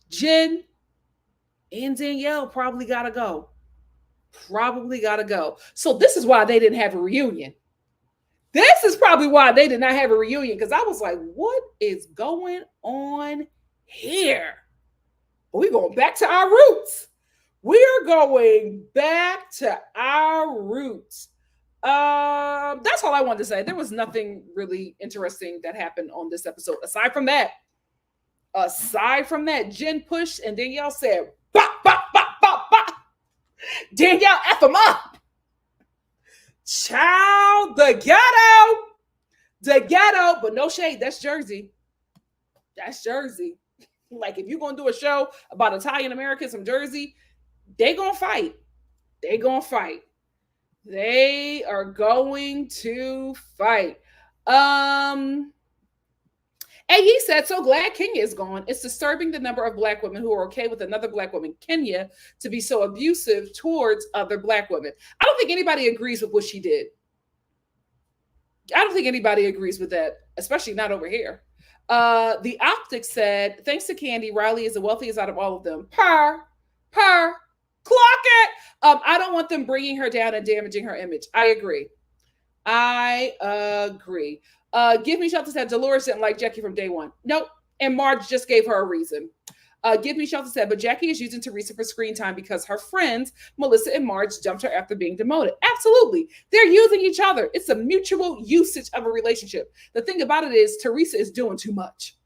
Jen and Danielle probably got to go. So this is why they didn't have a reunion. This is probably why they did not have a reunion because I was like, what is going on here? We're going back to our roots. We're going back to our roots. That's all I wanted to say. There was nothing really interesting that happened on this episode. Aside from that, Jen pushed and Danielle said, bop, bop, bop, bop, bop. Danielle F them up. Child, the ghetto, but no shade. That's Jersey. Like, if you're going to do a show about Italian Americans from Jersey, they going to fight. They are going to fight. And he said, so glad Kenya is gone. It's disturbing the number of Black women who are okay with another Black woman, Kenya, to be so abusive towards other Black women. I don't think anybody agrees with what she did. I don't think anybody agrees with that, especially not over here. The Optic said, thanks to Candy, Riley is the wealthiest out of all of them. Clock it. I don't want them bringing her down and damaging her image. I agree. Give Me Shelter said Dolores didn't like Jackie from day one. Nope. And Marge just gave her a reason. Give Me Shelter said, but Jackie is using Teresa for screen time because her friends, Melissa and Marge, dumped her after being demoted. Absolutely. They're using each other. It's a mutual usage of a relationship. The thing about it is Teresa is doing too much.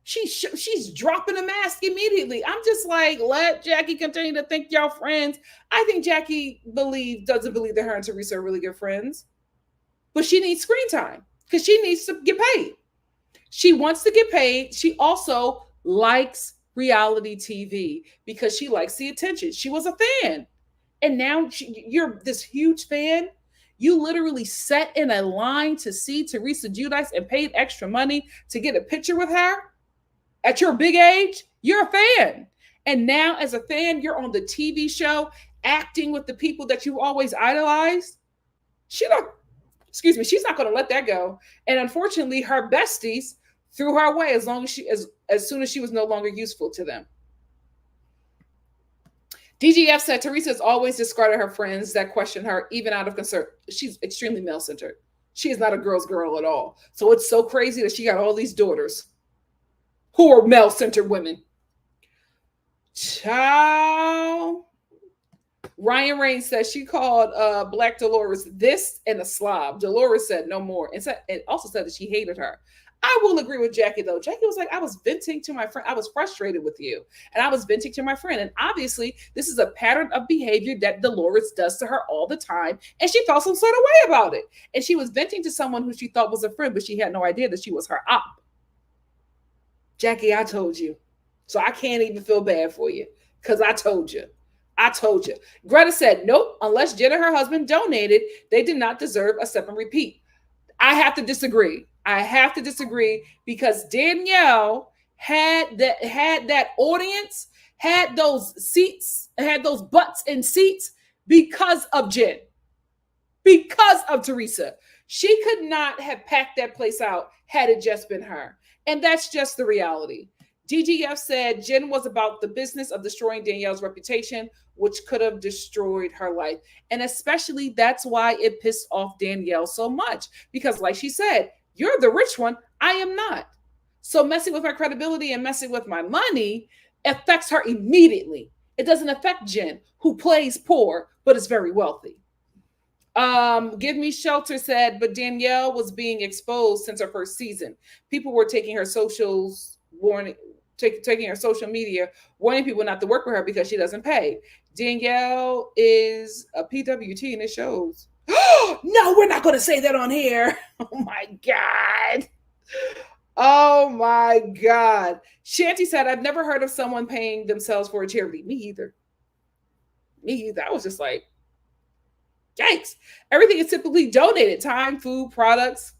She's dropping a mask immediately. I'm just like, let Jackie continue to think y'all friends. I think Jackie doesn't believe that her and Teresa are really good friends. But she needs screen time because she needs to get paid. She wants to get paid. She also likes reality TV because she likes the attention. She was a fan. And now you're this huge fan. You literally sat in a line to see Teresa Giudice and paid extra money to get a picture with her. At your big age, you're a fan. And now as a fan, you're on the TV show acting with the people that you always idolized. She's not going to let that go. And unfortunately, her besties threw her away as soon as she was no longer useful to them. DGF said Teresa has always discarded her friends that question her, even out of concern. She's extremely male-centered. She is not a girl's girl at all. So it's so crazy that she got all these daughters who are male-centered women. Ciao. Ryan Rain says she called Black Dolores this and a slob. Dolores said no more. And also said that she hated her. I will agree with Jackie, though. Jackie was like, I was venting to my friend. I was frustrated with you. And I was venting to my friend. And obviously, this is a pattern of behavior that Dolores does to her all the time. And she felt some sort of way about it. And she was venting to someone who she thought was a friend, but she had no idea that she was her op. Jackie, I told you. So I can't even feel bad for you because I told you. Greta said, nope, unless Jen and her husband donated, they did not deserve a step and repeat. I have to disagree because Danielle had that audience, had those seats, had those butts in seats because of Jen, because of Teresa. She could not have packed that place out had it just been her. And that's just the reality. DGF said Jen was about the business of destroying Danielle's reputation, which could have destroyed her life. And especially that's why it pissed off Danielle so much. Because like she said, you're the rich one. I am not. So messing with my credibility and messing with my money affects her immediately. It doesn't affect Jen, who plays poor, but is very wealthy. Give Me Shelter said, but Danielle was being exposed since her first season. People were taking her socials, taking her social media, warning people not to work with her because she doesn't pay. Danielle is a PWT and it shows. No, we're not going to say that on here. Oh my God. Shanti said, I've never heard of someone paying themselves for a charity. Me either. I was just like, yikes. Everything is typically donated. Time, food, products.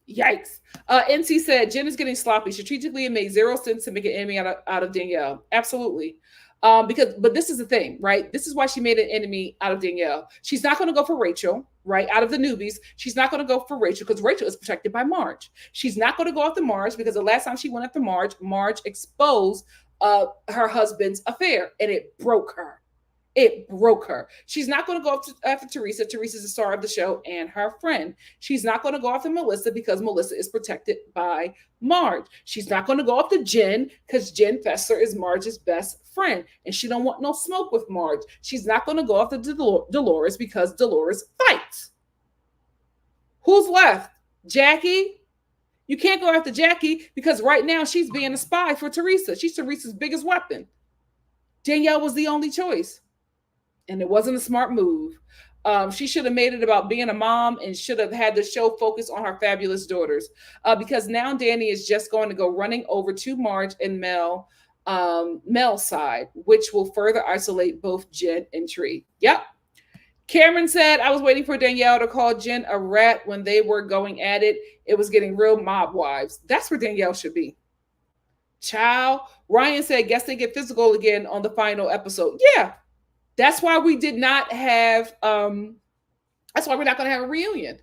Yikes. NC said, Jen is getting sloppy. Strategically, it made zero sense to make an enemy out of Danielle. Absolutely. But this is the thing, right? This is why she made an enemy out of Danielle. She's not going to go for Rachel, right? Out of the newbies, she's not going to go for Rachel because Rachel is protected by Marge. She's not going to go after Marge because the last time she went after Marge exposed her husband's affair and it broke her. It broke her. She's not going to go after Teresa. Teresa's the star of the show and her friend. She's not going to go after Melissa because Melissa is protected by Marge. She's not going to go after Jen because Jen Fessler is Marge's best friend, and she don't want no smoke with Marge. She's not going to go after Dolores because Dolores fights. Who's left? Jackie? You can't go after Jackie because right now she's being a spy for Teresa. She's Teresa's biggest weapon. Danielle was the only choice. And it wasn't a smart move. She should have made it about being a mom and should have had the show focus on her fabulous daughters. Because now Danny is just going to go running over to Marge and Mel's side, which will further isolate both Jen and Tree. Yep. Cameron said, I was waiting for Danielle to call Jen a rat when they were going at it. It was getting real mob wives. That's where Danielle should be. Child. Ryan said, guess they get physical again on the final episode. Yeah. That's why we did not have, that's why we're not going to have a reunion.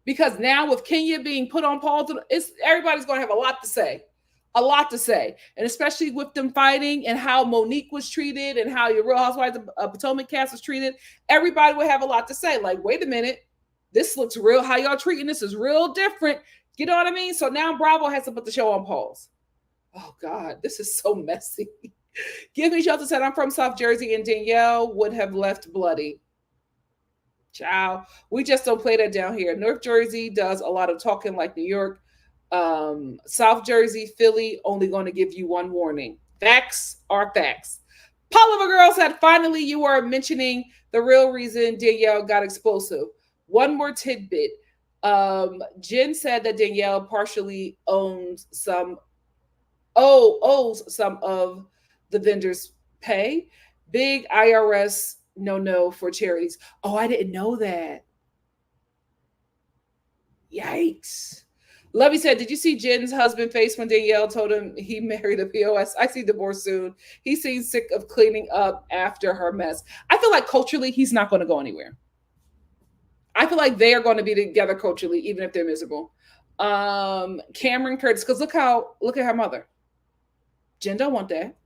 Because now with Kenya being put on pause, everybody's going to have a lot to say. A lot to say. And especially with them fighting and how Monique was treated and how your Real Housewives of Potomac cast was treated, everybody would have a lot to say. Like, wait a minute, this looks real. How y'all treating this is real different. You know what I mean? So now Bravo has to put the show on pause. Oh, God, this is so messy. Give Me Shelter said, I'm from South Jersey and Danielle would have left bloody. Child, we just don't play that down here. North Jersey does a lot of talking like New York. South Jersey, Philly, only going to give you one warning. Facts are facts. Paula Girl said, finally you are mentioning the real reason Danielle got explosive. One more tidbit. Jen said that Danielle partially owes some of the vendors' pay. Big IRS no for charities. Oh, I didn't know that. Yikes. Lovey said, did you see Jen's husband face when Danielle told him he married a POS? I see divorce soon. He seems sick of cleaning up after her mess. I feel like culturally, he's not going to go anywhere. I feel like they are going to be together culturally, even if they're miserable. Cameron Curtis, because look at her mother. Jen don't want that.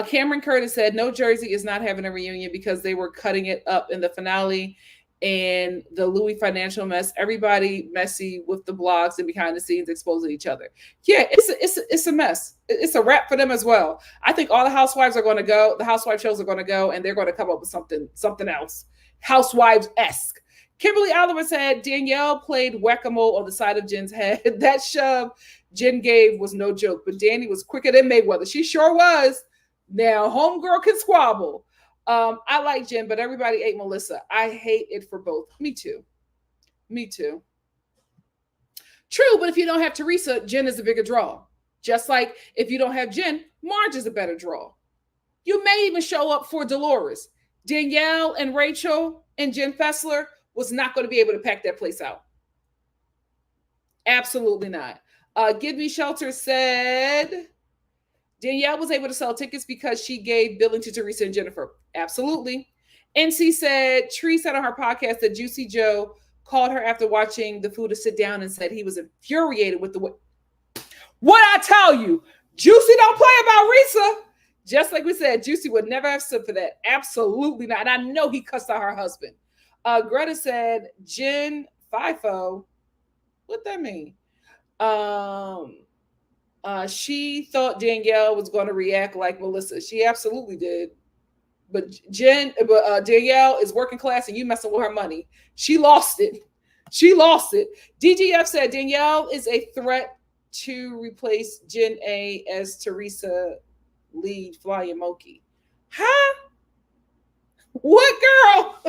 Cameron Curtis said, no, Jersey is not having a reunion because they were cutting it up in the finale and the Louis financial mess. Everybody messy with the blogs and behind the scenes exposing each other. Yeah, it's a mess. It's a wrap for them as well. I think all the housewives are going to go. The housewife shows are going to go, and they're going to come up with something else. Housewives-esque. Kimberly Oliver said, Danielle played whack-a-mole on the side of Jen's head. That shove Jen gave was no joke, but Danny was quicker than Mayweather. She sure was. Now, homegirl can squabble. I like Jen, but everybody ate Melissa. I hate it for both. Me too. True, but if you don't have Teresa, Jen is a bigger draw. Just like if you don't have Jen, Marge is a better draw. You may even show up for Dolores. Danielle and Rachel and Jen Fessler was not going to be able to pack that place out. Absolutely not. Give Me Shelter said, Danielle was able to sell tickets because she gave billing to Teresa and Jennifer. Absolutely. NC said, Tree said on her podcast that Juicy Joe called her after watching the food to sit down and said he was infuriated with the way. What I tell you, Juicy don't play about Risa. Just like we said, Juicy would never have stood for that. Absolutely not. And I know he cussed out her husband. Greta said, Jen FIFO. What that mean? She thought Danielle was going to react like Melissa. She absolutely did. But Danielle is working class and you messing with her money. She lost it. DGF said Danielle is a threat to replace Jen A as Teresa lead flying Moki. Huh? What, girl?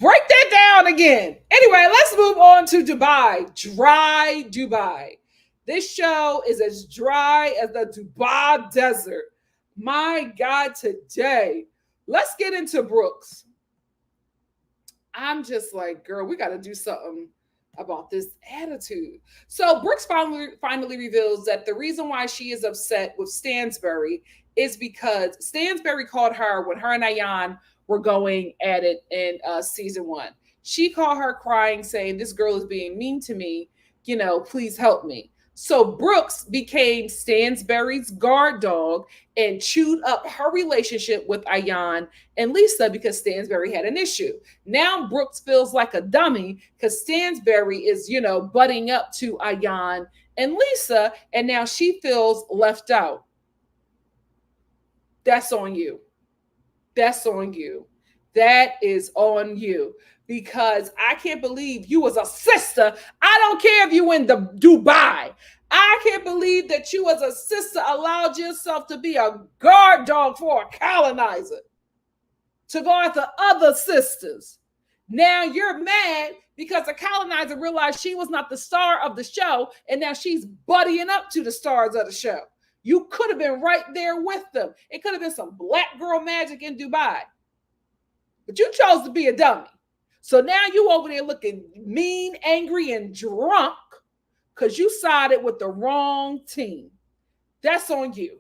Break that down again. Anyway, let's move on to Dubai. Dry Dubai. This show is as dry as the Dubai desert. My God, today. Let's get into Brooks. I'm just like, girl, we got to do something about this attitude. So Brooks finally reveals that the reason why she is upset with Stansbury is because Stansbury called her when her and Ayan were going at it in season 1. She called her crying, saying, this girl is being mean to me. Please help me. So Brooks became Stansberry's guard dog and chewed up her relationship with Ayan and Lisa because Stansberry had an issue. Now Brooks feels like a dummy because Stansberry is, butting up to Ayan and Lisa, and now she feels left out. That's on you. That's on you. That is on you. Because I can't believe you as a sister. I don't care if you in the Dubai. I can't believe that you as a sister allowed yourself to be a guard dog for a colonizer. To go after other sisters. Now you're mad because the colonizer realized she was not the star of the show, and now she's buddying up to the stars of the show. You could have been right there with them. It could have been some black girl magic in Dubai. But you chose to be a dummy. So now you over there looking mean, angry, and drunk because you sided with the wrong team. That's on you.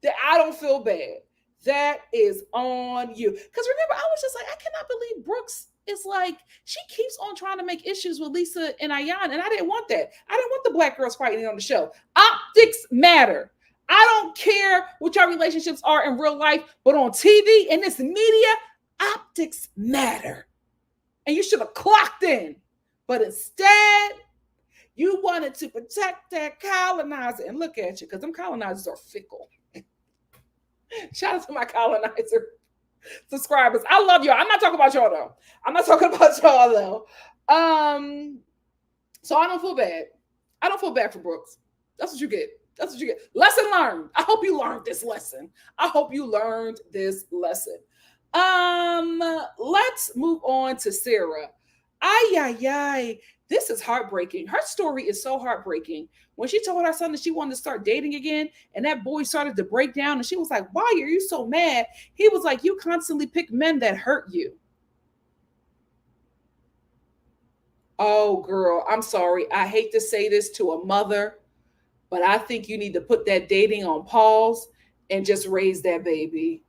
I don't feel bad. That is on you. Because remember, I was just like, I cannot believe Brooks is like, she keeps on trying to make issues with Lisa and Ayan, and I didn't want that. I didn't want the black girls fighting on the show. Optics matter. I don't care what your relationships are in real life, but on TV, in this media, optics matter. And you should have clocked in. But instead, you wanted to protect that colonizer. And look at you, because them colonizers are fickle. Shout out to my colonizer subscribers. I love y'all. I'm not talking about y'all though. So I don't feel bad. I don't feel bad for Brooks. That's what you get. Lesson learned. I hope you learned this lesson. Let's move on to Sarah. This is heartbreaking. Her story is so heartbreaking. When she told her son that she wanted to start dating again, and that boy started to break down, and she was like, "Why are you so mad?" He was like, "You constantly pick men that hurt you." Oh, girl, I'm sorry. I hate to say this to a mother, but I think you need to put that dating on pause and just raise that baby.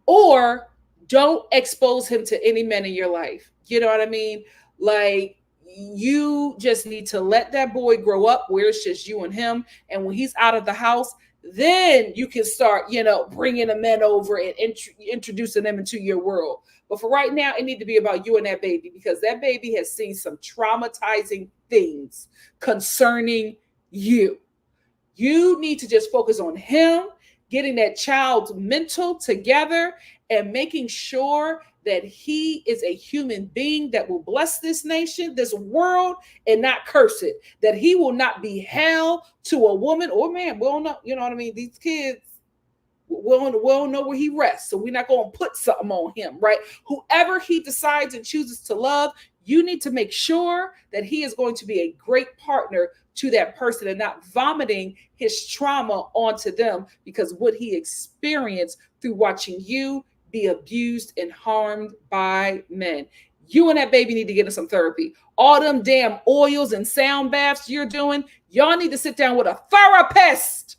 Or don't expose him to any men in your life. You know what I mean? Like, you just need to let that boy grow up where it's just you and him. And when he's out of the house, then you can start, bringing the men over and introducing them into your world. But for right now, it needs to be about you and that baby, because that baby has seen some traumatizing things concerning you. You need to just focus on him, getting that child's mental together, and making sure that he is a human being that will bless this nation, this world, and not curse it. That he will not be held to a woman or man. We don't know, you know what I mean? These kids, we don't know where he rests, so we're not going to put something on him, right? Whoever he decides and chooses to love, you need to make sure that he is going to be a great partner to that person and not vomiting his trauma onto them, because what he experienced through watching you be abused and harmed by men. You and that baby need to get in some therapy. All them damn oils and sound baths you're doing, y'all need to sit down with a therapist.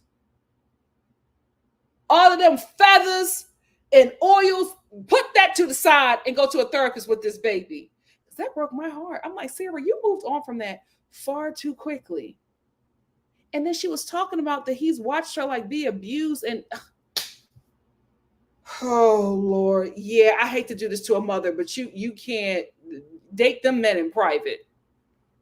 All of them feathers and oils, put that to the side and go to a therapist with this baby. That broke my heart. I'm like, Sarah, you moved on from that far too quickly. And then she was talking about that he's watched her like be abused, and oh Lord, yeah, I hate to do this to a mother, but you can't date them men in private.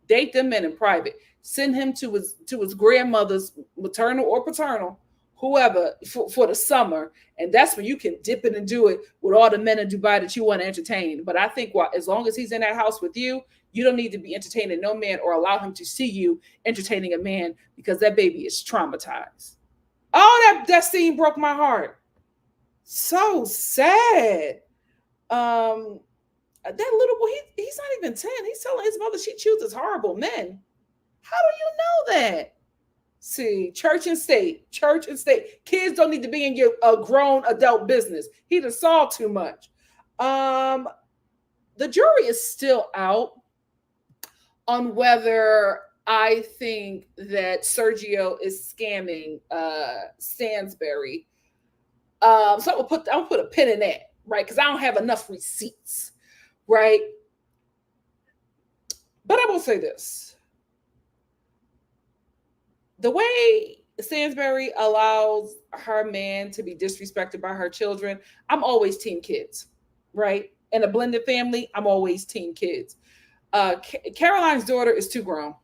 Date them men in private. Send him to his grandmother's, maternal or paternal, whoever, for the summer, and that's when you can dip in and do it with all the men in Dubai that you want to entertain. But I think as long as he's in that house with you, you don't need to be entertaining no man or allow him to see you entertaining a man, because that baby is traumatized. Oh, that scene broke my heart. So sad. That little boy, he's not even 10. He's telling his mother she chooses horrible men. How do you know that? See, church and state. Kids don't need to be in your grown adult business. He done saw too much. The jury is still out on whether I think that Sergio is scamming Stansberry. So I'm gonna put a pin in that, right? Because I don't have enough receipts, right? But I will say this. The way Sainsbury allows her man to be disrespected by her children, I'm always team kids, right? In a blended family, I'm always team kids. Caroline's daughter is too grown.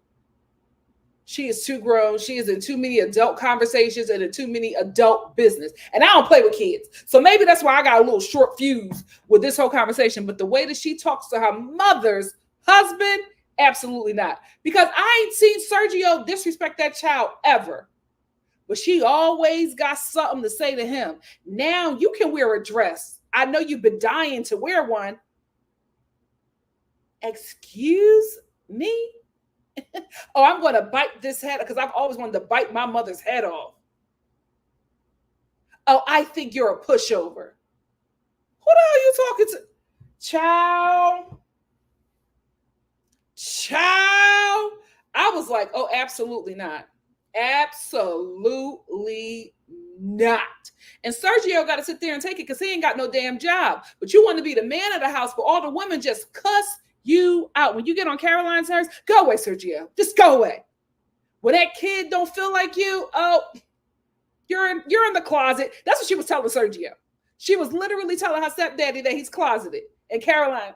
She is too grown. She is in too many adult conversations and in too many adult business. And I don't play with kids. So maybe that's why I got a little short fuse with this whole conversation. But the way that she talks to her mother's husband, absolutely not. Because I ain't seen Sergio disrespect that child ever. But she always got something to say to him. Now you can wear a dress. I know you've been dying to wear one. Excuse me? Oh, I'm going to bite this head because I've always wanted to bite my mother's head off. Oh, I think you're a pushover. Who the hell are you talking to? Child. I was like, oh, absolutely not. Absolutely not. And Sergio got to sit there and take it because he ain't got no damn job. But you want to be the man of the house, but all the women just cuss you out. When you get on Caroline's nerves, go away, Sergio. Just go away. When that kid don't feel like you, oh, you're in the closet. That's what she was telling Sergio. She was literally telling her stepdaddy that he's closeted. And Caroline,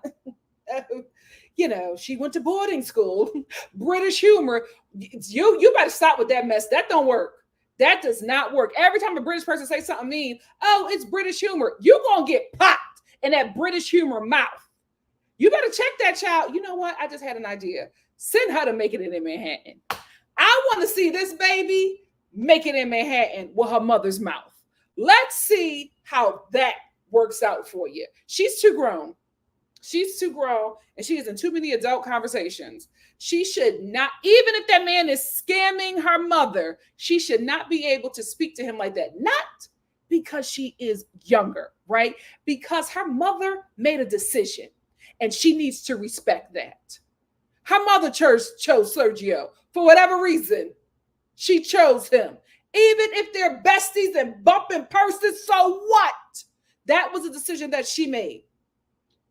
she went to boarding school. British humor. You better stop with that mess. That don't work. That does not work. Every time a British person says something mean, oh, it's British humor. You're going to get popped in that British humor mouth. You better check that child. You know what? I just had an idea. Send her to Making It in Manhattan. I want to see this baby make it in Manhattan with her mother's mouth. Let's see how that works out for you. She's too grown. She's too grown, and she is in too many adult conversations. She should not, even if that man is scamming her mother, she should not be able to speak to him like that. Not because she is younger, right? Because her mother made a decision. And she needs to respect that. Her mother chose Sergio for whatever reason. She chose him. Even if they're besties and bumping purses, so what? That was a decision that she made.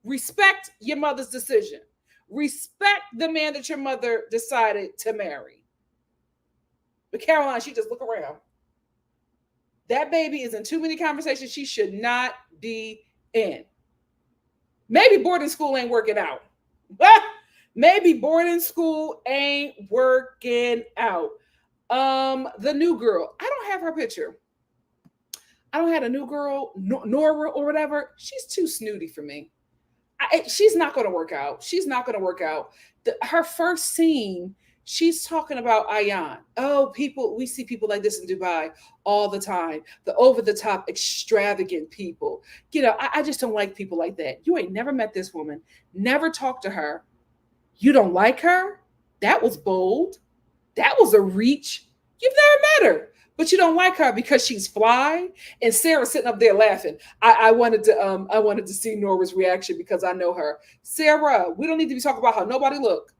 Respect your mother's decision. Respect the man that your mother decided to marry. But Caroline, she just look around. That baby is in too many conversations she should not be in. Maybe boarding school ain't working out. Maybe boarding school ain't working out. The new girl. I don't have her picture. I don't have a new girl, Nora or whatever. She's too snooty for me. She's not going to work out. She's not going to work out. Her first scene, she's talking about Ayan. Oh, we see people like this in Dubai all the time. The over-the-top, extravagant people. I just don't like people like that. You ain't never met this woman, never talked to her. You don't like her? That was bold. That was a reach. You've never met her, but you don't like her because she's fly. And Sarah's sitting up there laughing. I wanted to see Nora's reaction because I know her. Sarah, we don't need to be talking about how nobody look.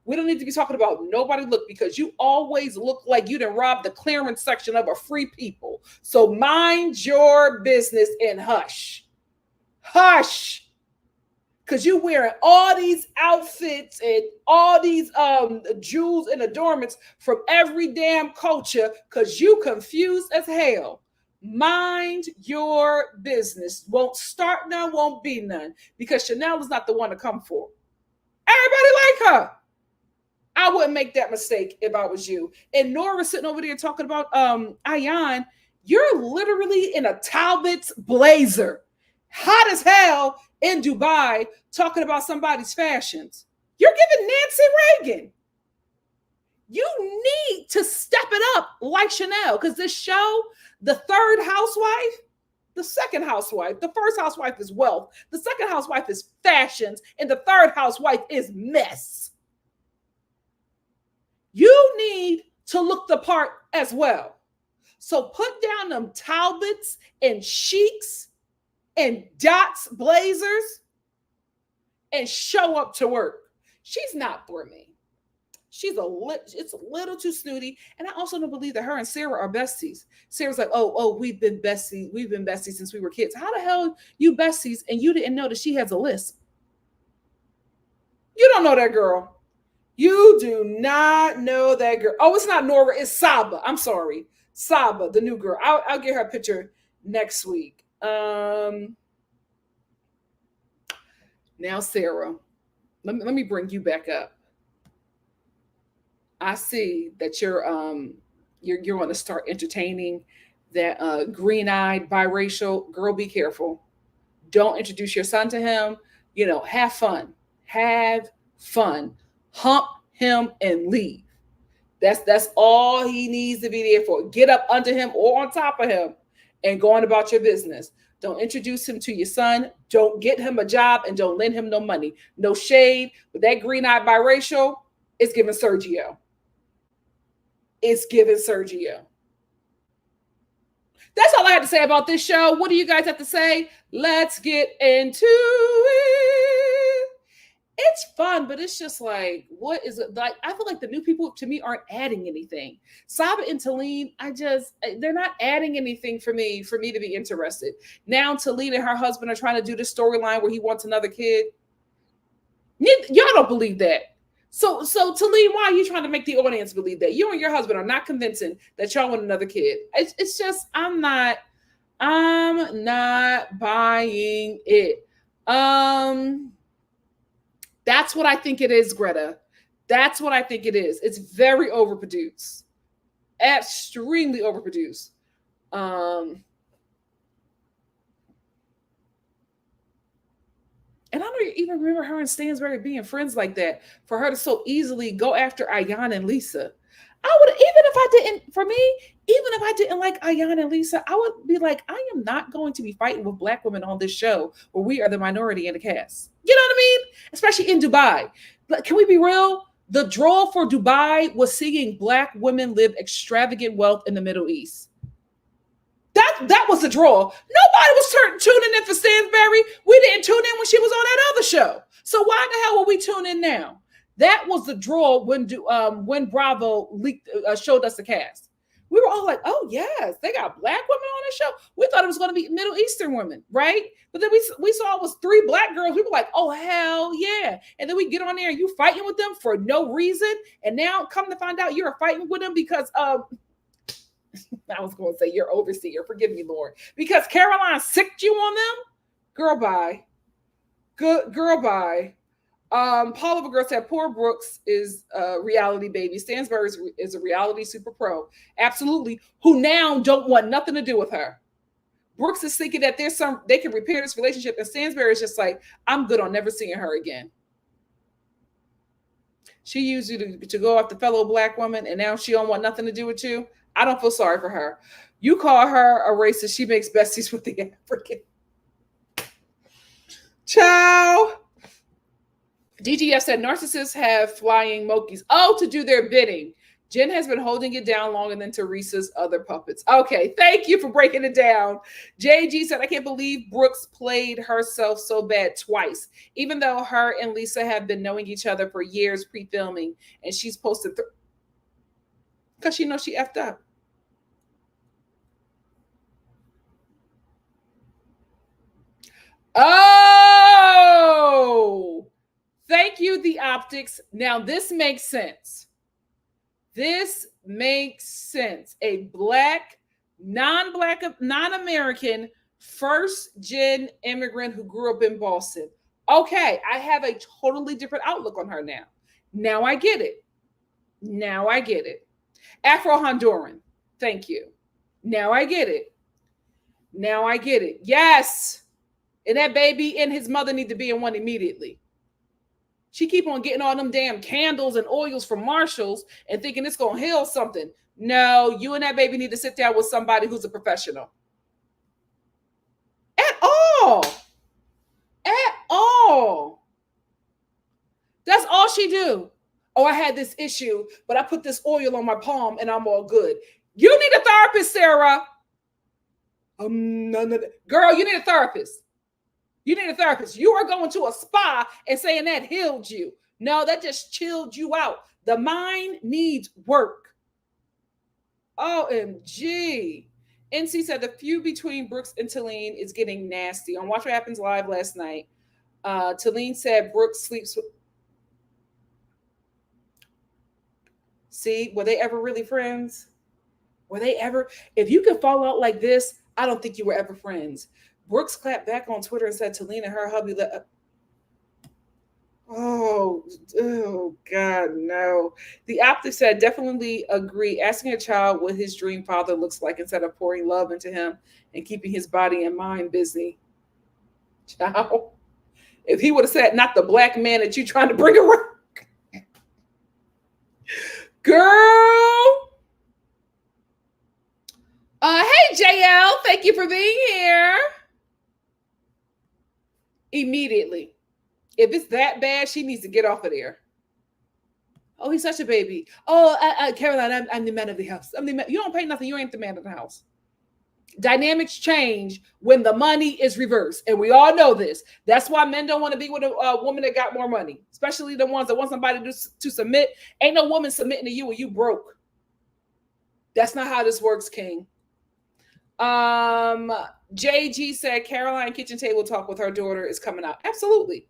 We don't need to be talking about nobody look because you always look like you done robbed the clearance section of a Free People. So mind your business and hush. Hush. Because you wearing all these outfits and all these jewels and adornments from every damn culture because you confused as hell. Mind your business. Won't start none, won't be none. Because Chanel is not the one to come for. Everybody like her. I wouldn't make that mistake if I was you. And Nora sitting over there talking about Ayan. You're literally in a Talbot's blazer. Hot as hell in Dubai talking about somebody's fashions. You're giving Nancy Reagan. You need to step it up like Chanel because this show, the third housewife, the second housewife, the first housewife is wealth. The second housewife is fashions. And the third housewife is mess. You need to look the part as well. So put down them Talbots and Chics and Dots blazers and show up to work. She's not for me. It's a little too snooty. And I also don't believe that her and Sarah are besties. Sarah's like, oh, we've been besties since we were kids. How the hell you besties and you didn't know that she has a lisp? You don't know that girl. You do not know that girl. Oh, it's not Nora. It's Saba. I'm sorry. Saba, the new girl. I'll get her a picture next week. Now, Sarah, let me bring you back up. I see that you're going to start entertaining that green-eyed biracial girl. Be careful. Don't introduce your son to him. Have fun. Have fun. Hump him and leave. That's all he needs to be there for. Get up under him or on top of him and go on about your business. Don't introduce him to your son. Don't get him a job and don't lend him no money. No shade, but that green-eyed biracial is giving Sergio. It's giving Sergio. That's all I have to say about this show. What do you guys have to say? Let's get into it. It's fun, but it's just like, what is it like? I feel like the new people to me aren't adding anything. Saba and Talene, they're not adding anything for me to be interested. Now Talene and her husband are trying to do the storyline where he wants another kid. Y'all don't believe that. So Talene, why are you trying to make the audience believe that? You and your husband are not convincing that y'all want another kid. It's just, I'm not buying it. That's what I think it is, Greta. That's what I think it is. It's very overproduced. Extremely overproduced. And I don't even remember her and Stansbury being friends like that for her to so easily go after Ayan and Lisa. I would, even if I didn't like Ayan and Lisa, I would be like, I am not going to be fighting with Black women on this show where we are the minority in the cast. You know what I mean? Especially in Dubai. But can we be real? The draw for Dubai was seeing Black women live extravagant wealth in the Middle East. That was the draw. Nobody was tuning in for Stansbury. We didn't tune in when she was on that other show. So why the hell will we tune in now? That was the draw when Bravo showed us the cast. We were all like, oh yes, they got Black women on the show. We thought it was going to be Middle Eastern women, right? But then we saw it was 3 Black girls. We were like, oh hell yeah. And then we get on there and you fighting with them for no reason. And now come to find out you're fighting with them because I was going to say your overseer. Forgive me, Lord. Because Caroline sicked you on them? Girl, bye. Good girl, bye. Paul of a Girl said, poor Brooks is a reality baby. Stansbury is a reality super pro. Absolutely. Who now don't want nothing to do with her. Brooks is thinking that they can repair this relationship. And Stansbury is just like, I'm good on never seeing her again. She used you to go after fellow Black woman, and now she don't want nothing to do with you. I don't feel sorry for her. You call her a racist. She makes besties with the African. Ciao. DGF said narcissists have flying monkeys. Oh, to do their bidding. Jen has been holding it down longer than Teresa's other puppets. Okay, thank you for breaking it down. JG said, I can't believe Brooks played herself so bad twice, even though her and Lisa have been knowing each other for years pre-filming, and she's posted because she knows she effed up. Oh, thank you, the optics. Now this makes sense. This makes sense. A Black, non-American, first-gen immigrant who grew up in Boston. Okay, I have a totally different outlook on her now. Now I get it. Afro-Honduran. Thank you. Now I get it. Yes. And that baby and his mother need to be in one immediately. She keep on getting all them damn candles and oils from Marshalls and thinking it's going to heal something. No, you and that baby need to sit down with somebody who's a professional. At all. That's all she do. Oh, I had this issue, but I put this oil on my palm and I'm all good. You need a therapist, Sarah. Girl, you need a therapist. You are going to a spa and saying that healed you. No, that just chilled you out. The mind needs work. OMG. NC said the feud between Brooks and Talene is getting nasty. On Watch What Happens Live last night, Talene said Brooks sleeps with... See, were they ever really friends? Were they ever? If you could fall out like this, I don't think you were ever friends. Brooks clapped back on Twitter and said Talina and her hubby oh, oh God, no. The optic said, definitely agree. Asking a child what his dream father looks like instead of pouring love into him and keeping his body and mind busy. Child. If he would have said, not the black man that you trying to bring around. Girl. Hey, JL. Thank you for being here. Immediately. If it's that bad, she needs to get off of there. Oh, he's such a baby. Oh, Caroline, I'm the man of the house. You don't pay nothing. You ain't the man of the house. Dynamics change when the money is reversed. And we all know this. That's why men don't want to be with a woman that got more money, especially the ones that want somebody to submit. Ain't no woman submitting to you when you broke. That's not how this works, King. JG said Caroline kitchen table talk with her daughter is coming out. Absolutely.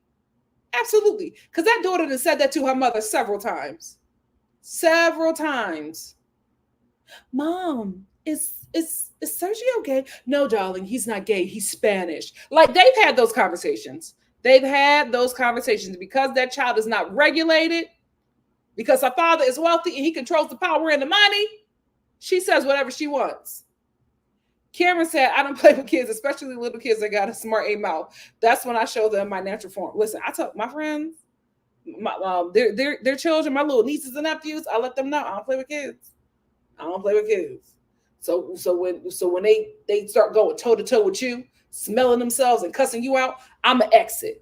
Absolutely. Because that daughter has said that to her mother several times. Several times. Mom, is Sergio gay? No, darling, he's not gay. He's Spanish. Like, they've had those conversations. They've had those conversations because that child is not regulated, because her father is wealthy and he controls the power and the money. She says whatever she wants. Cameron said, I don't play with kids, especially little kids that got a smart A mouth. That's when I show them my natural form. Listen, I tell my friends, their children, my little nieces and nephews, I let them know I don't play with kids. I don't play with kids. So when they start going toe to toe with you, smelling themselves and cussing you out, I'm an exit.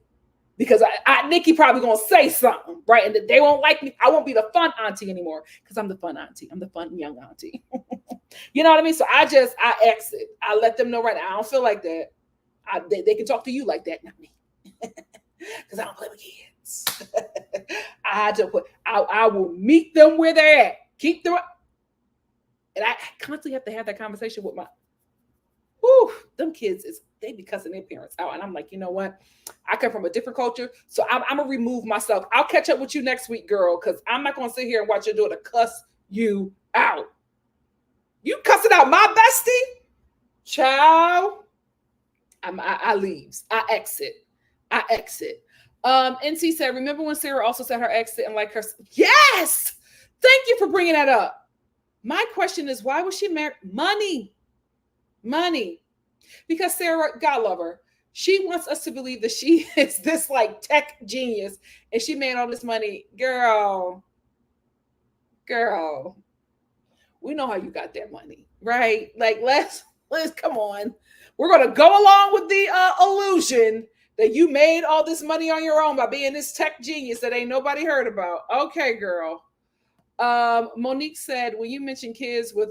Because Nikki probably gonna say something, right? And they won't like me. I won't be the fun auntie anymore because I'm the fun auntie. I'm the fun young auntie. You know what I mean? So I exit. I let them know right now. I don't feel like that. They can talk to you like that, not me. Because I don't play with kids. I will meet them where they're at. Keep them. And I constantly have to have that conversation with them kids they be cussing their parents out. And I'm like, you know what? I come from a different culture. So I'm going to remove myself. I'll catch up with you next week, girl, because I'm not going to sit here and watch your daughter cuss you out. You cussing out my bestie? Child. I leaves. I exit. NC said, remember when Sarah also said her exit and like her? Yes! Thank you for bringing that up. My question is, why was she married? Money. Because Sarah, God love her, she wants us to believe that she is this like tech genius and she made all this money. Girl, we know how you got that money, right? Like, let's come on. We're going to go along with the illusion that you made all this money on your own by being this tech genius that ain't nobody heard about. Okay, girl. Monique said, when you mentioned kids with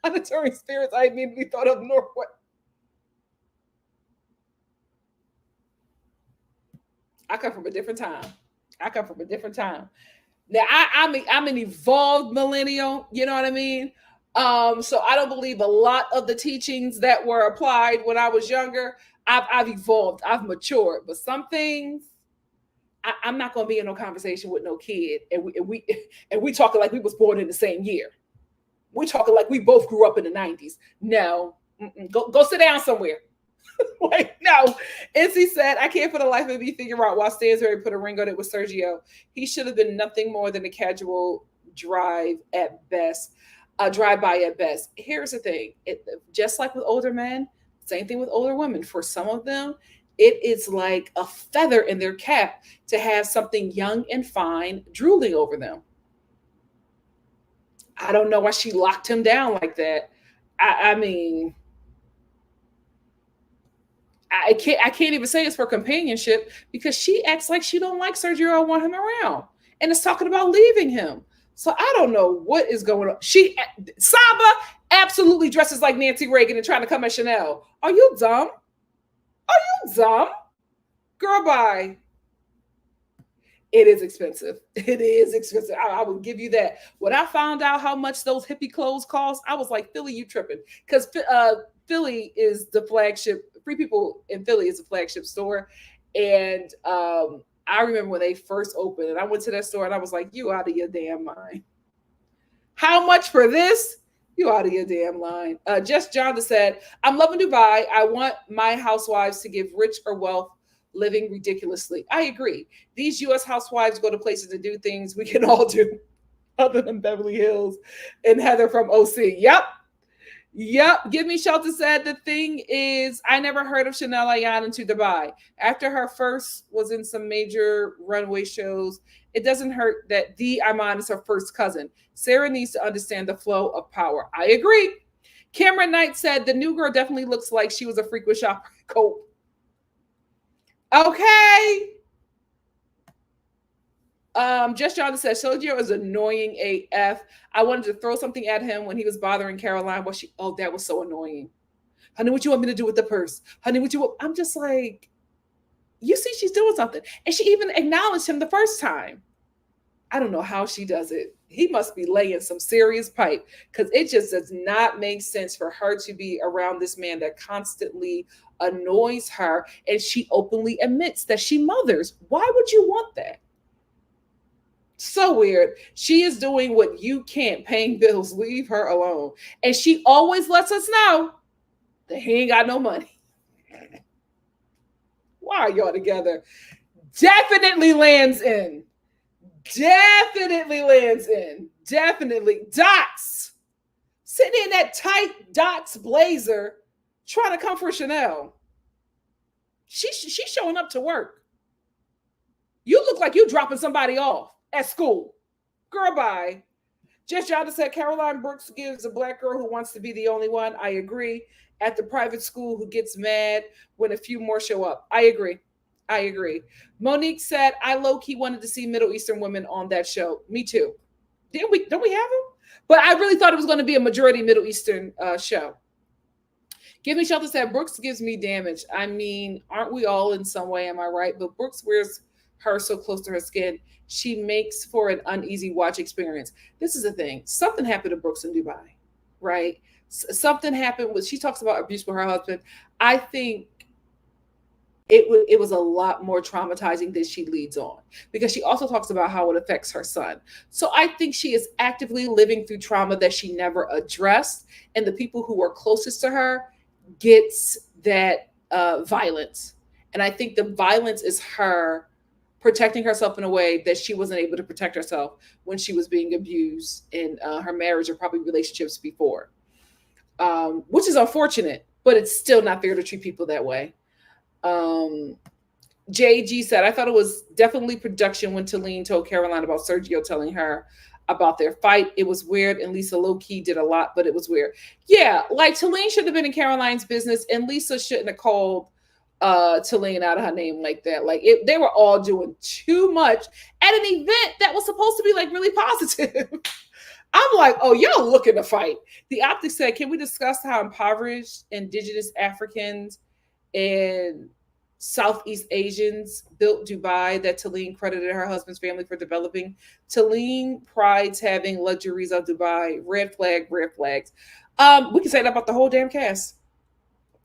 monitoring spirits, I immediately thought of Norway. I come from a different time. Now I'm an evolved millennial. You know what I mean? So I don't believe a lot of the teachings that were applied when I was younger. I've evolved. I've matured. But some things, I'm not going to be in no conversation with no kid, and we talking like we was born in the same year. We talking like we both grew up in the 90s. No, go sit down somewhere. Like, no. NC said, I can't for the life of me figure out why Stansbury put a ring on it with Sergio. He should have been nothing more than a casual drive at best, a drive-by at best. Here's the thing. Just like with older men, same thing with older women. For some of them, it is like a feather in their cap to have something young and fine drooling over them. I don't know why she locked him down like that. I mean, I can't even say it's for companionship because she acts like she don't like Sergio or want him around, and is talking about leaving him. So I don't know what is going on. Saba absolutely dresses like Nancy Reagan and trying to come at Chanel. Are you dumb? Girl, bye. It is expensive. I would give you that. When I found out how much those hippie clothes cost, I was like, Philly, you tripping. Because Philly is the flagship. Free People in Philly is a flagship store. And I remember when they first opened, and I went to that store and I was like, you out of your damn mind. How much for this? You out of your damn line. Just Jonathan said, I'm loving Dubai. I want my housewives to give rich or wealth living ridiculously. I agree. These U.S. housewives go to places to do things we can all do other than Beverly Hills and Heather from OC. Yep. Yep. Give Me Shelter said the thing is, I never heard of Chanel Ayan to Dubai. After her first was in some major runway shows, it doesn't hurt that the Iman is her first cousin. Sarah needs to understand the flow of power. I agree. Cameron Knight said the new girl definitely looks like she was a freak with shopper coat. Okay. Just Jonathan said Sergio is annoying AF. I wanted to throw something at him when he was bothering Caroline. That was so annoying. Honey, what you want me to do with the purse? Honey, what you want? I'm just like, you see, she's doing something. And she even acknowledged him the first time. I don't know how she does it. He must be laying some serious pipe because it just does not make sense for her to be around this man that constantly annoys her. And she openly admits that she mothers. Why would you want that? So weird. She is doing what you can't, paying bills. Leave her alone. And she always lets us know that he ain't got no money. Why are y'all together? Definitely lands in. Definitely lands in. Definitely. Dots. Sitting in that tight Dots blazer trying to come for Chanel. She's showing up to work. You look like you dropping somebody off at school. Girl, bye. Just Jonathan said Caroline Brooks gives a black girl who wants to be the only one. I agree. At the private school who gets mad when a few more show up. I agree. I agree. Monique said, I low-key wanted to see Middle Eastern women on that show. Me too. Don't we have them? But I really thought it was going to be a majority Middle Eastern show. Give Me Shelter said, Brooks gives me damage. I mean, aren't we all in some way? Am I right? But Brooks wears her so close to her skin. She makes for an uneasy watch experience. This is the thing. Something happened to Brooks in Dubai, right? Something happened with, she talks about abuse with her husband. I think it was a lot more traumatizing than she leads on, because she also talks about how it affects her son. So I think she is actively living through trauma that she never addressed. And the people who are closest to her gets that violence. And I think the violence is her protecting herself in a way that she wasn't able to protect herself when she was being abused in her marriage or probably relationships before, which is unfortunate, but it's still not fair to treat people that way. JG said, I thought it was definitely production when Talene told Caroline about Sergio telling her about their fight. It was weird, and Lisa low-key did a lot, but it was weird. Yeah, like Talene should have been in Caroline's business, and Lisa shouldn't have called Talene out of her name like that. Like they were all doing too much at an event that was supposed to be like really positive. I'm like, oh, y'all looking to fight. The Optics said, can we discuss how impoverished indigenous Africans and Southeast Asians built Dubai that Talene credited her husband's family for developing? Talene prides having luxuries of Dubai. Red flag, red flags. We can say that about the whole damn cast.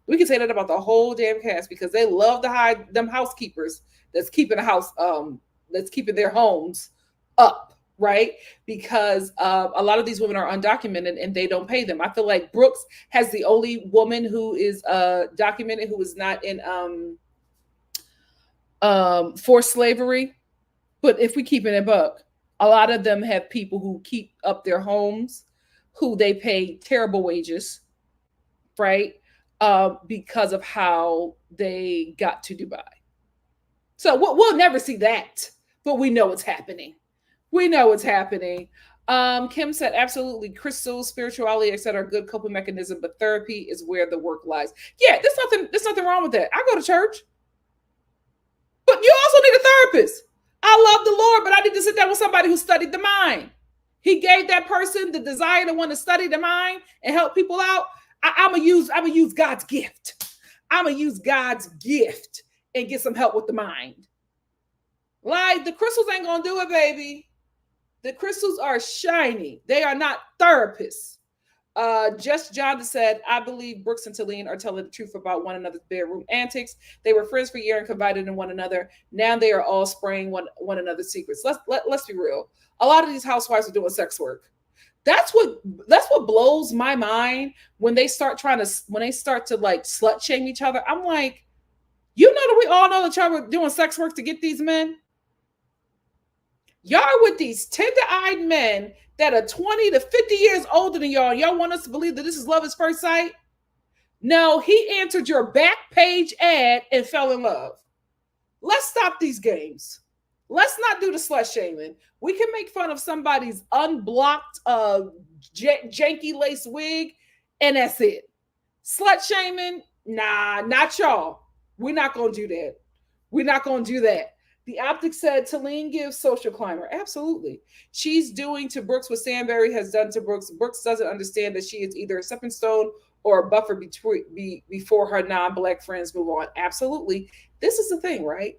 We can say that about the whole damn cast, because they love to hide them housekeepers that's keeping the house, that's keeping their homes up, right? Because a lot of these women are undocumented and they don't pay them. I feel like Brooks has the only woman who is documented who is not in forced slavery. But if we keep it in buck, a lot of them have people who keep up their homes, who they pay terrible wages, right? Because of how they got to Dubai. So we'll never see that, but we know it's happening. We know it's happening. Kim said, absolutely, crystals, spirituality, etc., good coping mechanism, but therapy is where the work lies. Yeah, there's nothing wrong with that. I go to church, but you also need a therapist. I love the Lord, but I need to sit down with somebody who studied the mind. He gave that person the desire to want to study the mind and help people out. I'm gonna use God's gift. I'm gonna use God's gift and get some help with the mind. Like, the crystals ain't gonna do it, baby. The crystals are shiny. They are not therapists. Just John said, I believe Brooks and Talene are telling the truth about one another's bedroom antics. They were friends for a year and confided in one another. Now they are all spraying one another's secrets. Let's be real. A lot of these housewives are doing sex work. That's what blows my mind when they start to like slut shame each other. I'm like, you know that we all know that y'all were doing sex work to get these men. Y'all are with these tender-eyed men that are 20 to 50 years older than y'all. Y'all want us to believe that this is love at first sight? No, he answered your back page ad and fell in love. Let's stop these games. Let's not do the slut shaming. We can make fun of somebody's unblocked janky lace wig, and that's it. Slut shaming, nah, not y'all. We're not gonna do that. We're not gonna do that. The Optic said Talene gives social climber. Absolutely. She's doing to Brooks what Stanberry has done to Brooks. Brooks doesn't understand that she is either a stepping stone or a buffer before her non-black friends move on. Absolutely. This is the thing, right?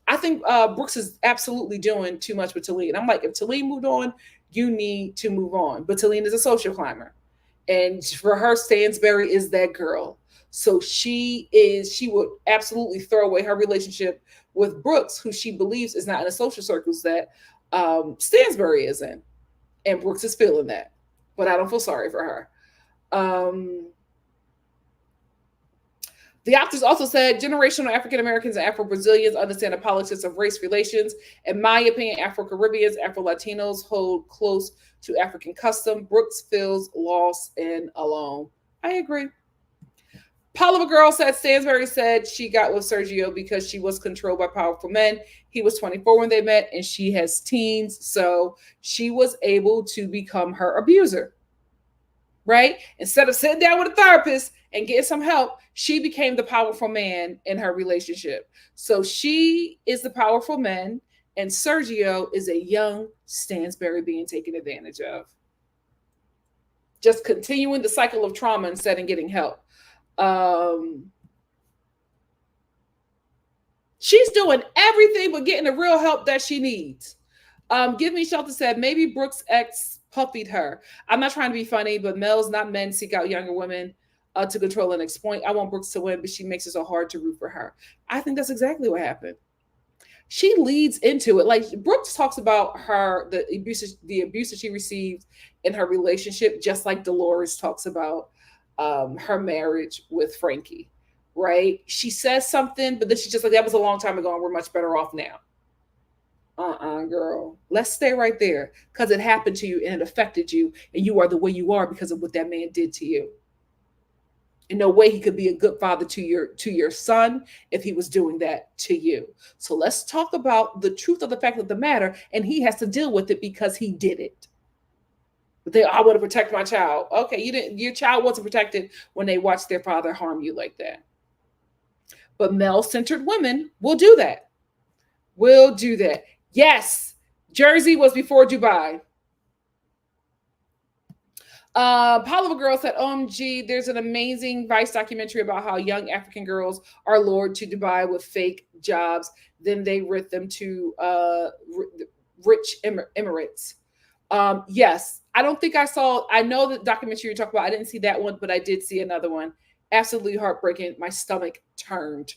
I think Brooks is absolutely doing too much with Talene. I'm like, if Talene moved on, you need to move on. But Talene is a social climber. And for her, Stansberry is that girl. So she would absolutely throw away her relationship with Brooks, who she believes is not in the social circles that Stansberry is in. And Brooks is feeling that. But I don't feel sorry for her. The authors also said generational African Americans and Afro Brazilians understand the politics of race relations. In my opinion, Afro Caribbeans, Afro Latinos hold close to African custom. Brooks feels lost and alone. I agree. Poliva Girl said Stansberry said she got with Sergio because she was controlled by powerful men. He was 24 when they met, and she has teens, so she was able to become her abuser. Right? Instead of sitting down with a therapist and getting some help, she became the powerful man in her relationship. So she is the powerful man, and Sergio is a young Stansberry being taken advantage of. Just continuing the cycle of trauma instead of getting help. She's doing everything but getting the real help that she needs. Give Me Shelter said maybe Brooks' ex puppied her. I'm not trying to be funny, but males, not men, seek out younger women to control and exploit. I want Brooks to win, but she makes it so hard to root for her. I think that's exactly what happened. She leads into it. Like Brooks talks about the abuse that she received in her relationship, just like Dolores talks about her marriage with Frankie. Right? She says something, but then she's just like, that was a long time ago, and we're much better off now. Girl. Let's stay right there because it happened to you and it affected you, and you are the way you are because of what that man did to you. In no way he could be a good father to your son if he was doing that to you. So let's talk about the truth of the fact of the matter, and he has to deal with it because he did it. But I want to protect my child. Okay, you didn't. Your child wasn't protected when they watched their father harm you like that. But male-centered women will do that. Will do that. Yes, Jersey was before Dubai. Poliva Girl said, OMG, there's an amazing Vice documentary about how young African girls are lured to Dubai with fake jobs. Then they writ them to rich Emirates. Yes, I don't think I know the documentary you talk about. I didn't see that one, but I did see another one. Absolutely heartbreaking. My stomach turned.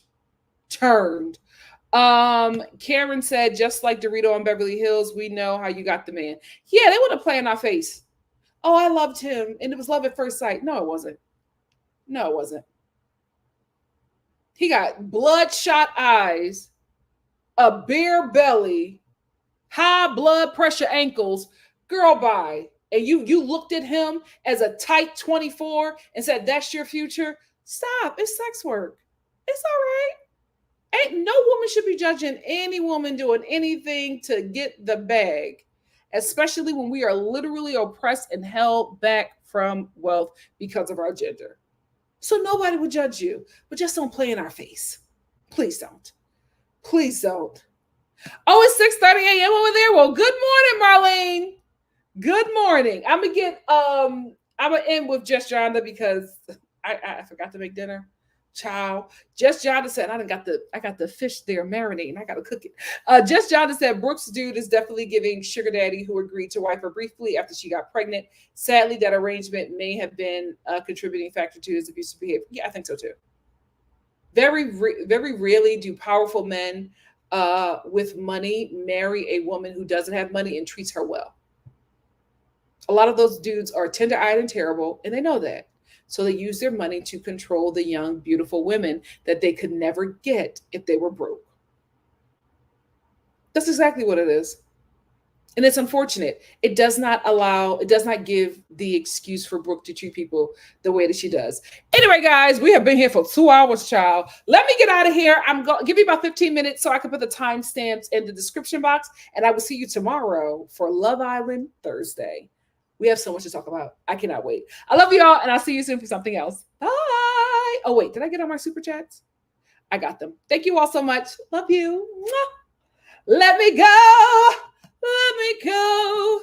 Karen said, just like Dorito on Beverly Hills, we know how you got the man. Yeah, they want to play in our face. Oh, I loved him. And it was love at first sight. No, it wasn't. He got bloodshot eyes, a bare belly, high blood pressure ankles. Girl, bye. And you looked at him as a tight 24 and said, that's your future. Stop. It's sex work. It's all right. Ain't no woman should be judging any woman doing anything to get the bag, especially when we are literally oppressed and held back from wealth because of our gender. So nobody would judge you, but just don't play in our face. Please don't. Please don't. Oh, it's 6:30 a.m. over there. Well, good morning, Marlene. Good morning. I'm gonna end with Just Jonda because I forgot to make dinner. Child, Just Jonda said, I got the fish there marinating. I gotta cook it. Just Jonda said, Brooks' dude is definitely giving sugar daddy who agreed to wife her briefly after she got pregnant. Sadly, that arrangement may have been a contributing factor to his abusive behavior. Yeah, I think so too. Very rarely do powerful men with money marry a woman who doesn't have money and treats her well. A lot of those dudes are tender-eyed and terrible, and they know that. So they use their money to control the young, beautiful women that they could never get if they were broke. That's exactly what it is. And it's unfortunate. It does not give the excuse for Brooke to treat people the way that she does. Anyway, guys, we have been here for 2 hours, child. Let me get out of here. I'm going to give you about 15 minutes so I can put the timestamps in the description box. And I will see you tomorrow for Love Island Thursday. We have so much to talk about. I cannot wait. I love you all, and I'll see you soon for something else. Bye. Oh, wait, did I get on my super chats? I got them. Thank you all so much. Love you. Let me go. Let me go.